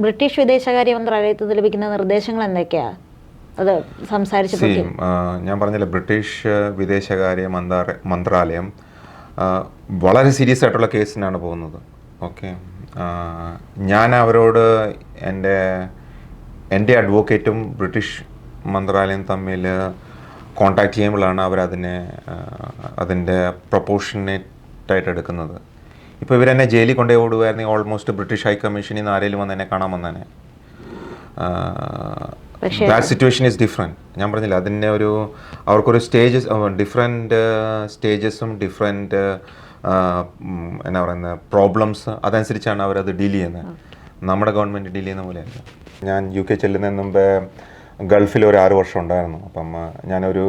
British വിദേശകാര്യ മന്ത്രാലയത്തിൽ നിന്ന് ലഭിക്കുന്ന നിർദ്ദേശങ്ങൾ എന്തൊക്കെയാണ്? അത് സംസാരിച്ചപ്പോൾ ഞാൻ പറഞ്ഞില്ല, ബ്രിട്ടീഷ് വിദേശകാര്യ മന്ത്രാലയം വളരെ സീരിയസ് ആയിട്ടുള്ള കേസിനാണ് പോകുന്നത്. ഓക്കെ, ഞാൻ അവരോട് എൻ്റെ അഡ്വക്കേറ്റും ബ്രിട്ടീഷ് മന്ത്രാലയം തമ്മിൽ കോണ്ടാക്ട് ചെയ്യുമ്പോഴാണ് അതിൻ്റെ പ്രൊപ്പോർഷനേറ്റായിട്ട് എടുക്കുന്നത്. ഇപ്പോൾ ഇവരെന്നെ ജയിലിൽ കൊണ്ടുപോയി ഓടുകയായിരുന്നെങ്കിൽ ഓൾമോസ്റ്റ് ബ്രിട്ടീഷ് ഹൈ കമ്മീഷനിൽ നിന്ന് ആരെങ്കിലും വന്ന് എന്നെ കാണാൻ വന്നേനെ. That situation is different. ഞാൻ പറഞ്ഞില്ല, അതിൻ്റെ അവർക്കൊരു ഡിഫറെൻറ്റ് സ്റ്റേജസും ഡിഫറെൻറ്റ് എന്നാ പറയുന്നത് പ്രോബ്ലംസ്, അതനുസരിച്ചാണ് അവരത് ഡീൽ ചെയ്യുന്നത്. നമ്മുടെ ഗവൺമെൻറ് ഡീൽ ചെയ്യുന്ന പോലെയല്ല. ഞാൻ UK ചെല്ലുന്നതിന് മുമ്പേ ഗൾഫിൽ ഒരു 6 വർഷം ഉണ്ടായിരുന്നു. അപ്പം ഞാനൊരു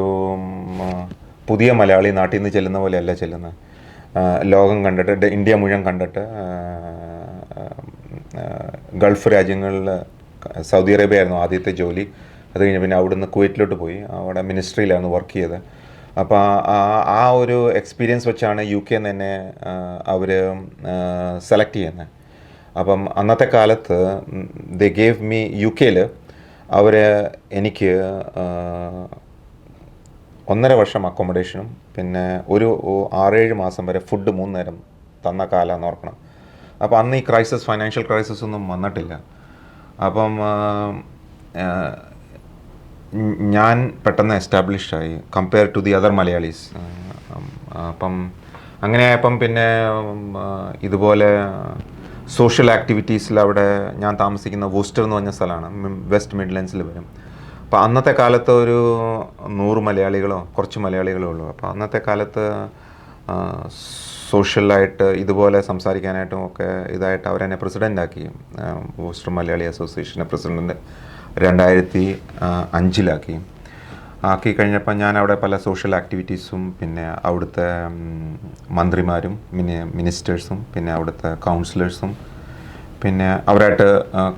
പുതിയ മലയാളി നാട്ടിൽ നിന്ന് ചെല്ലുന്ന പോലെയല്ല ചെല്ലുന്നത്. ലോകം കണ്ടിട്ട്, ഇന്ത്യ മുഴുവൻ കണ്ടിട്ട്, ഗൾഫ് രാജ്യങ്ങളിൽ സൗദി അറേബ്യ ആയിരുന്നു ആദ്യത്തെ ജോലി. അത് കഴിഞ്ഞ് പിന്നെ അവിടുന്ന് കുവൈറ്റിലോട്ട് പോയി. അവിടെ മിനിസ്ട്രിയിലായിരുന്നു വർക്ക് ചെയ്തത്. അപ്പോൾ ആ ഒരു എക്സ്പീരിയൻസ് വെച്ചാണ് UK തന്നെ അവർ സെലക്ട് ചെയ്യുന്നത്. അപ്പം അന്നത്തെ കാലത്ത് ദേ ഗേവ് മീ UK അവർ എനിക്ക് 1.5 വർഷം അക്കോമഡേഷനും പിന്നെ ഒരു 6-7 മാസം വരെ ഫുഡ് 3 നേരം തന്ന കാലമെന്ന് ഓർക്കണം. അപ്പോൾ അന്ന് ഈ ഫൈനാൻഷ്യൽ ക്രൈസിസ് ഒന്നും വന്നിട്ടില്ല. അപ്പം ഞാൻ പെട്ടെന്ന് എസ്റ്റാബ്ലിഷ്ഡായി compare to the other Malayalees. അപ്പം അങ്ങനെയായപ്പം പിന്നെ ഇതുപോലെ സോഷ്യൽ ആക്ടിവിറ്റീസിൽ അവിടെ ഞാൻ താമസിക്കുന്ന വൂസ്റ്റർ എന്ന് പറഞ്ഞ സ്ഥലമാണ്, വെസ്റ്റ് മിഡ്ലൻഡ്സിൽ വരും. അപ്പോൾ അന്നത്തെ കാലത്ത് ഒരു 100 മലയാളികളോ കുറച്ച് മലയാളികളോ ഉള്ളൂ. അപ്പോൾ അന്നത്തെ കാലത്ത് സോഷ്യലായിട്ട് ഇതുപോലെ സംസാരിക്കാനായിട്ടും ഒക്കെ ഇതായിട്ട് അവരെന്നെ പ്രസിഡൻ്റാക്കി. വൂസ്റ്റർ മലയാളി അസോസിയേഷൻ്റെ പ്രസിഡൻറ്റ് 2005 ആക്കി കഴിഞ്ഞപ്പോൾ ഞാൻ അവിടെ പല സോഷ്യൽ ആക്ടിവിറ്റീസും പിന്നെ അവിടുത്തെ മന്ത്രിമാരും മിനിസ്റ്റേഴ്സും പിന്നെ അവിടുത്തെ കൗൺസിലേഴ്സും പിന്നെ അവരായിട്ട്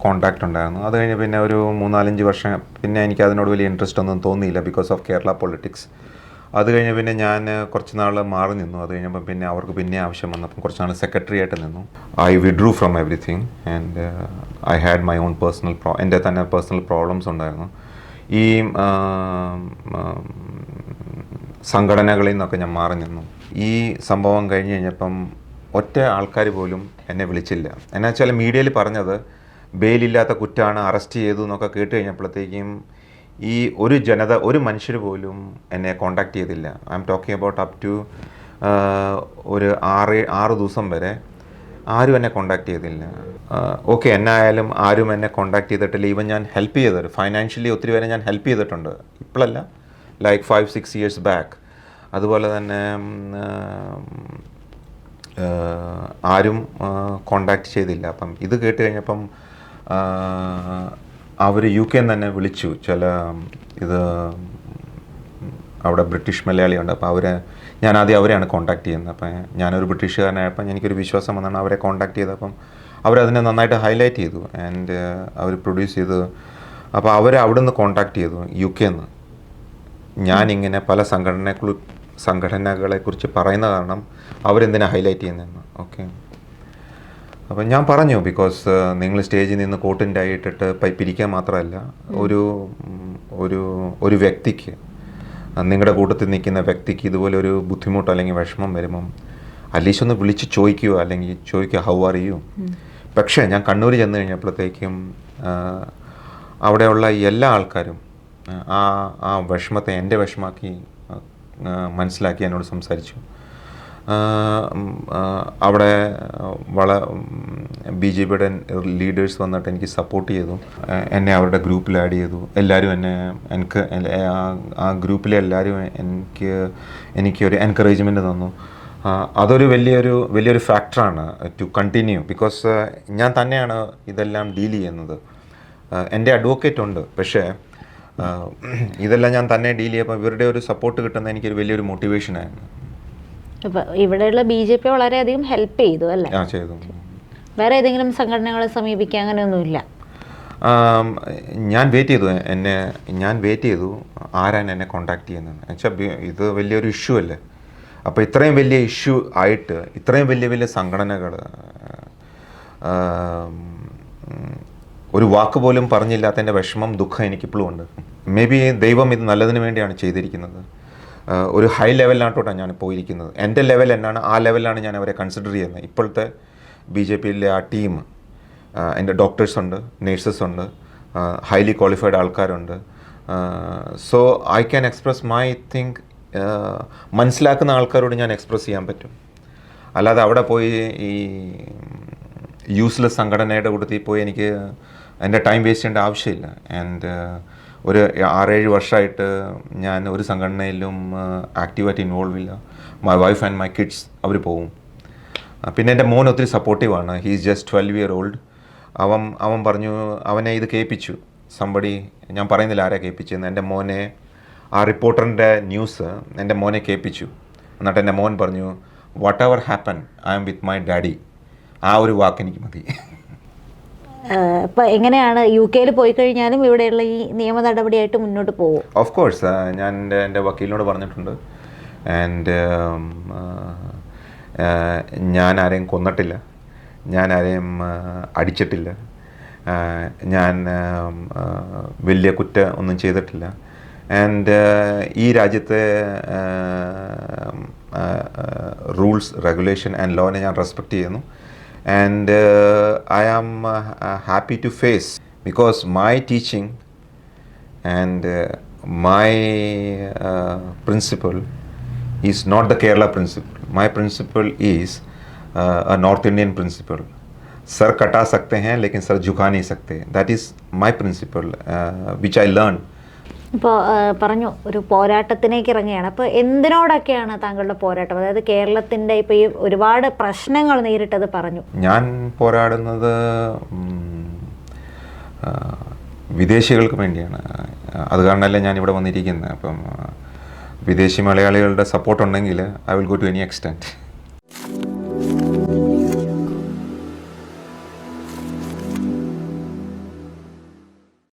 കോണ്ടാക്റ്റ് ഉണ്ടായിരുന്നു. അത് കഴിഞ്ഞ് പിന്നെ ഒരു 3-4-5 വർഷം പിന്നെ എനിക്ക് അതിനോട് വലിയ ഇൻട്രസ്റ്റ് ഒന്നും തോന്നിയില്ല ബിക്കോസ് ഓഫ് കേരള പൊളിറ്റിക്സ്. അത് കഴിഞ്ഞ് പിന്നെ ഞാൻ കുറച്ച് നാൾ മാറി നിന്നു. അത് കഴിഞ്ഞപ്പം പിന്നെ അവർക്ക് പിന്നെ ആവശ്യം വന്നപ്പം കുറച്ച് നാൾ സെക്രട്ടറി ആയിട്ട് നിന്നു. I withdrew from everything and I had my own എൻ്റെ തന്നെ പേഴ്സണൽ പ്രോബ്ലംസ് ഉണ്ടായിരുന്നു. ഈ സംഘടനകളിൽ നിന്നൊക്കെ ഞാൻ മാറി നിന്നു. ഈ സംഭവം കഴിഞ്ഞ് കഴിഞ്ഞപ്പം ഒറ്റ ആൾക്കാർ പോലും എന്നെ വിളിച്ചില്ല. എന്നാ വെച്ചാൽ മീഡിയയിൽ പറഞ്ഞത് ബെയിലില്ലാത്ത കുറ്റമാണ്, അറസ്റ്റ് ചെയ്തു എന്നൊക്കെ കേട്ട് കഴിഞ്ഞപ്പോഴത്തേക്കും ഈ ഒരു മനുഷ്യർ പോലും എന്നെ കോണ്ടാക്ട് ചെയ്തില്ല. I am talking about up to ഒരു 6 ദിവസം വരെ ആരും എന്നെ കോണ്ടാക്ട് ചെയ്തില്ല. ഓക്കെ, എന്നെ ആയാലും ആരും എന്നെ കോണ്ടാക്ട് ചെയ്തിട്ടില്ല. ഈവൻ ഞാൻ ഹെൽപ്പ് ചെയ്തത് ഫൈനാൻഷ്യലി ഒത്തിരി പേരെ ഞാൻ ഹെൽപ്പ് ചെയ്തിട്ടുണ്ട്. ഇപ്പോഴല്ല, ലൈക്ക് 5-6 years ബാക്ക്. അതുപോലെ തന്നെ ആരും കോണ്ടാക്ട് ചെയ്തില്ല. അപ്പം ഇത് കേട്ട് കഴിഞ്ഞപ്പം അവർ UK തന്നെ വിളിച്ചു. ഇത് അവിടെ ബ്രിട്ടീഷ് മലയാളിയുണ്ട്. അപ്പോൾ ഞാൻ ആദ്യം അവരെയാണ് കോണ്ടാക്ട് ചെയ്യുന്നത്. അപ്പം ഞാനൊരു ബ്രിട്ടീഷുകാരനായപ്പം എനിക്കൊരു വിശ്വാസം വന്നാണ് അവരെ കോണ്ടാക്ട് ചെയ്തപ്പം അവരതിനെ നന്നായിട്ട് ഹൈലൈറ്റ് ചെയ്തു ആൻഡ് അവർ പ്രൊഡ്യൂസ് ചെയ്തു. അപ്പോൾ അവിടെ നിന്ന് കോണ്ടാക്ട് ചെയ്തു UK ന്ന്. ഞാനിങ്ങനെ പല സംഘടനകളെക്കുറിച്ച് പറയുന്ന കാരണം അവരെന്തിനാണ് ഹൈലൈറ്റ് ചെയ്യുന്നതെന്ന്. ഓക്കെ, അപ്പം ഞാൻ പറഞ്ഞു, ബിക്കോസ് നിങ്ങൾ സ്റ്റേജിൽ നിന്ന് കോട്ടിൻ്റെ ആയിട്ടിട്ട് പിരിക്കാൻ മാത്രമല്ല, ഒരു വ്യക്തിക്ക്, നിങ്ങളുടെ കൂട്ടത്തിൽ നിൽക്കുന്ന വ്യക്തിക്ക് ഇതുപോലെ ഒരു ബുദ്ധിമുട്ടോ അല്ലെങ്കിൽ വിഷമം വരുമ്പം അറ്റ്ലീസ്റ്റ് ഒന്ന് വിളിച്ച് ചോദിക്കുക, അല്ലെങ്കിൽ ചോദിക്കുക ഹൗ ആർ യു. പക്ഷേ ഞാൻ കണ്ണൂർ ചെന്ന് കഴിഞ്ഞപ്പോഴത്തേക്കും അവിടെയുള്ള എല്ലാ ആൾക്കാരും ആ വിഷമത്തെ എൻ്റെ വിഷമാക്കി മനസ്സിലാക്കി എന്നോട് സംസാരിച്ചു. അവിടെ BJPയുടെ ലീഡേഴ്സ് വന്നിട്ട് എനിക്ക് സപ്പോർട്ട് ചെയ്തു, എന്നെ അവരുടെ ഗ്രൂപ്പിൽ ആഡ് ചെയ്തു. എല്ലാവരും ആ ഗ്രൂപ്പിലെ എല്ലാവരും എനിക്കൊരു എൻകറേജ്മെൻറ്റ് തന്നു. അതൊരു വലിയൊരു ഫാക്ടറാണ് ടു കണ്ടിന്യൂ. ബിക്കോസ് ഞാൻ തന്നെയാണ് ഇതെല്ലാം ഡീൽ ചെയ്യുന്നത്. എൻ്റെ അഡ്വക്കേറ്റ് ഉണ്ട്, പക്ഷേ ഇതെല്ലാം ഞാൻ തന്നെ ഡീൽ ചെയ്യുമ്പോൾ ഇവരുടെ ഒരു സപ്പോർട്ട് കിട്ടുന്ന എനിക്കൊരു വലിയൊരു മോട്ടിവേഷനായിരുന്നു. ഇവിടെയുള്ള BJP വളരെയധികം ഹെൽപ്പ് ചെയ്തു അല്ലേ? ചെയ്തു. വേറെ ഏതെങ്കിലും സംഘടനകളെ സമീപിക്കുക അങ്ങനെയൊന്നുമില്ല? ഞാൻ വെയിറ്റ് ചെയ്തു ആരാണ് എന്നെ കോണ്ടാക്ട് ചെയ്യുന്നത്. എന്നുവെച്ചാൽ ഇത് വലിയൊരു ഇഷ്യൂ അല്ലേ. അപ്പോൾ ഇത്രയും വലിയ ഇഷ്യൂ ആയിട്ട് ഇത്രയും വലിയ സംഘടനകൾ ഒരു വാക്ക് പോലും പറഞ്ഞില്ലാത്തതിൻ്റെ വിഷമം, ദുഃഖം എനിക്കിപ്പോഴും ഉണ്ട്. മേ ബി ദൈവം ഇത് നല്ലതിന് വേണ്ടിയാണ് ചെയ്തിരിക്കുന്നത്. ഒരു ഹൈ ലെവലിനായിട്ടോട്ടാണ് ഞാൻ പോയിരിക്കുന്നത്. എൻ്റെ ലെവൽ എന്നാണ്, ആ ലെവലിലാണ് ഞാൻ അവരെ കൺസിഡർ ചെയ്യുന്നത്. ഇപ്പോഴത്തെ BJPയിലെ ആ ടീം, എൻ്റെ ഡോക്ടേഴ്സ് ഉണ്ട്, നേഴ്സസ് ഉണ്ട്, ഹൈലി ക്വാളിഫൈഡ് ആൾക്കാരുണ്ട്. So I can express my think. മനസ്സിലാക്കുന്ന ആൾക്കാരോട് ഞാൻ എക്സ്പ്രസ് ചെയ്യാൻ പറ്റും. അല്ലാതെ അവിടെ പോയി ഈ യൂസ്ലെസ് സംഘടനയുടെ കൂട്ടത്തിൽ പോയി എനിക്ക് എൻ്റെ ടൈം വേസ്റ്റ് ചെയ്യേണ്ട ആവശ്യമില്ല. ആൻഡ് ഒരു 6-7 വർഷമായിട്ട് ഞാൻ ഒരു സംഘടനയിലും ആക്റ്റീവായിട്ട് ഇൻവോൾവ് ഇല്ല. My wife and my kids അവർ പോവും. പിന്നെ എൻ്റെ മോൻ ഒത്തിരി സപ്പോർട്ടീവാണ്. He is just 12 years old. അവൻ പറഞ്ഞു, അവനെ ഇത് കേൾപ്പിച്ചു സംബടി. ഞാൻ പറയുന്നില്ല ആരാ കേൾപ്പിച്ചെന്ന്. എൻ്റെ മോനെ ആ റിപ്പോർട്ടറിൻ്റെ ന്യൂസ് എൻ്റെ മോനെ കേൾപ്പിച്ചു. എന്നിട്ട് എൻ്റെ മോൻ പറഞ്ഞു, what ever happen I M with my daddy. ആ ഒരു വാക്ക് എനിക്ക് മതി. ഇപ്പോൾ എങ്ങനെയാണ് UK പോയി കഴിഞ്ഞാലും ഇവിടെയുള്ള ഈ നിയമ നടപടിയായിട്ട് മുന്നോട്ട് പോകും? ഓഫ് കോഴ്സ്, ഞാൻ എൻ്റെ വക്കീലിനോട് പറഞ്ഞിട്ടുണ്ട്. ആൻഡ് ഞാൻ ആരെയും കൊന്നിട്ടില്ല, ഞാൻ ആരെയും അടിച്ചിട്ടില്ല, ഞാൻ വലിയ കുറ്റം ഒന്നും ചെയ്തിട്ടില്ല. ആൻഡ് ഈ രാജ്യത്തെ റൂൾസ്, റെഗുലേഷൻ ആൻഡ് ലോനെ ഞാൻ റെസ്പെക്റ്റ് ചെയ്യുന്നു. And I am happy to face, because my teaching and my principle is not the Kerala principle. My principle is a North Indian principle. Sir kata sakte hain lekin sir jhukha nahi sakte. That is my principle which I learned. ഇപ്പോൾ പറഞ്ഞു ഒരു പോരാട്ടത്തിലേക്ക് ഇറങ്ങുകയാണ്. അപ്പോൾ എന്തിനോടൊക്കെയാണ് താങ്കളുടെ പോരാട്ടം? അതായത് കേരളത്തിൻ്റെ ഇപ്പോൾ ഈ ഒരുപാട് പ്രശ്നങ്ങൾ നേരിട്ടത് പറഞ്ഞു. ഞാൻ പോരാടുന്നത് വിദേശികൾക്ക് വേണ്ടിയാണ്. അത് കാരണമല്ലേ ഞാൻ ഇവിടെ വന്നിരിക്കുന്നത്. അപ്പം വിദേശി മലയാളികളുടെ സപ്പോർട്ട് ഉണ്ടെങ്കിൽ I will go to any extent.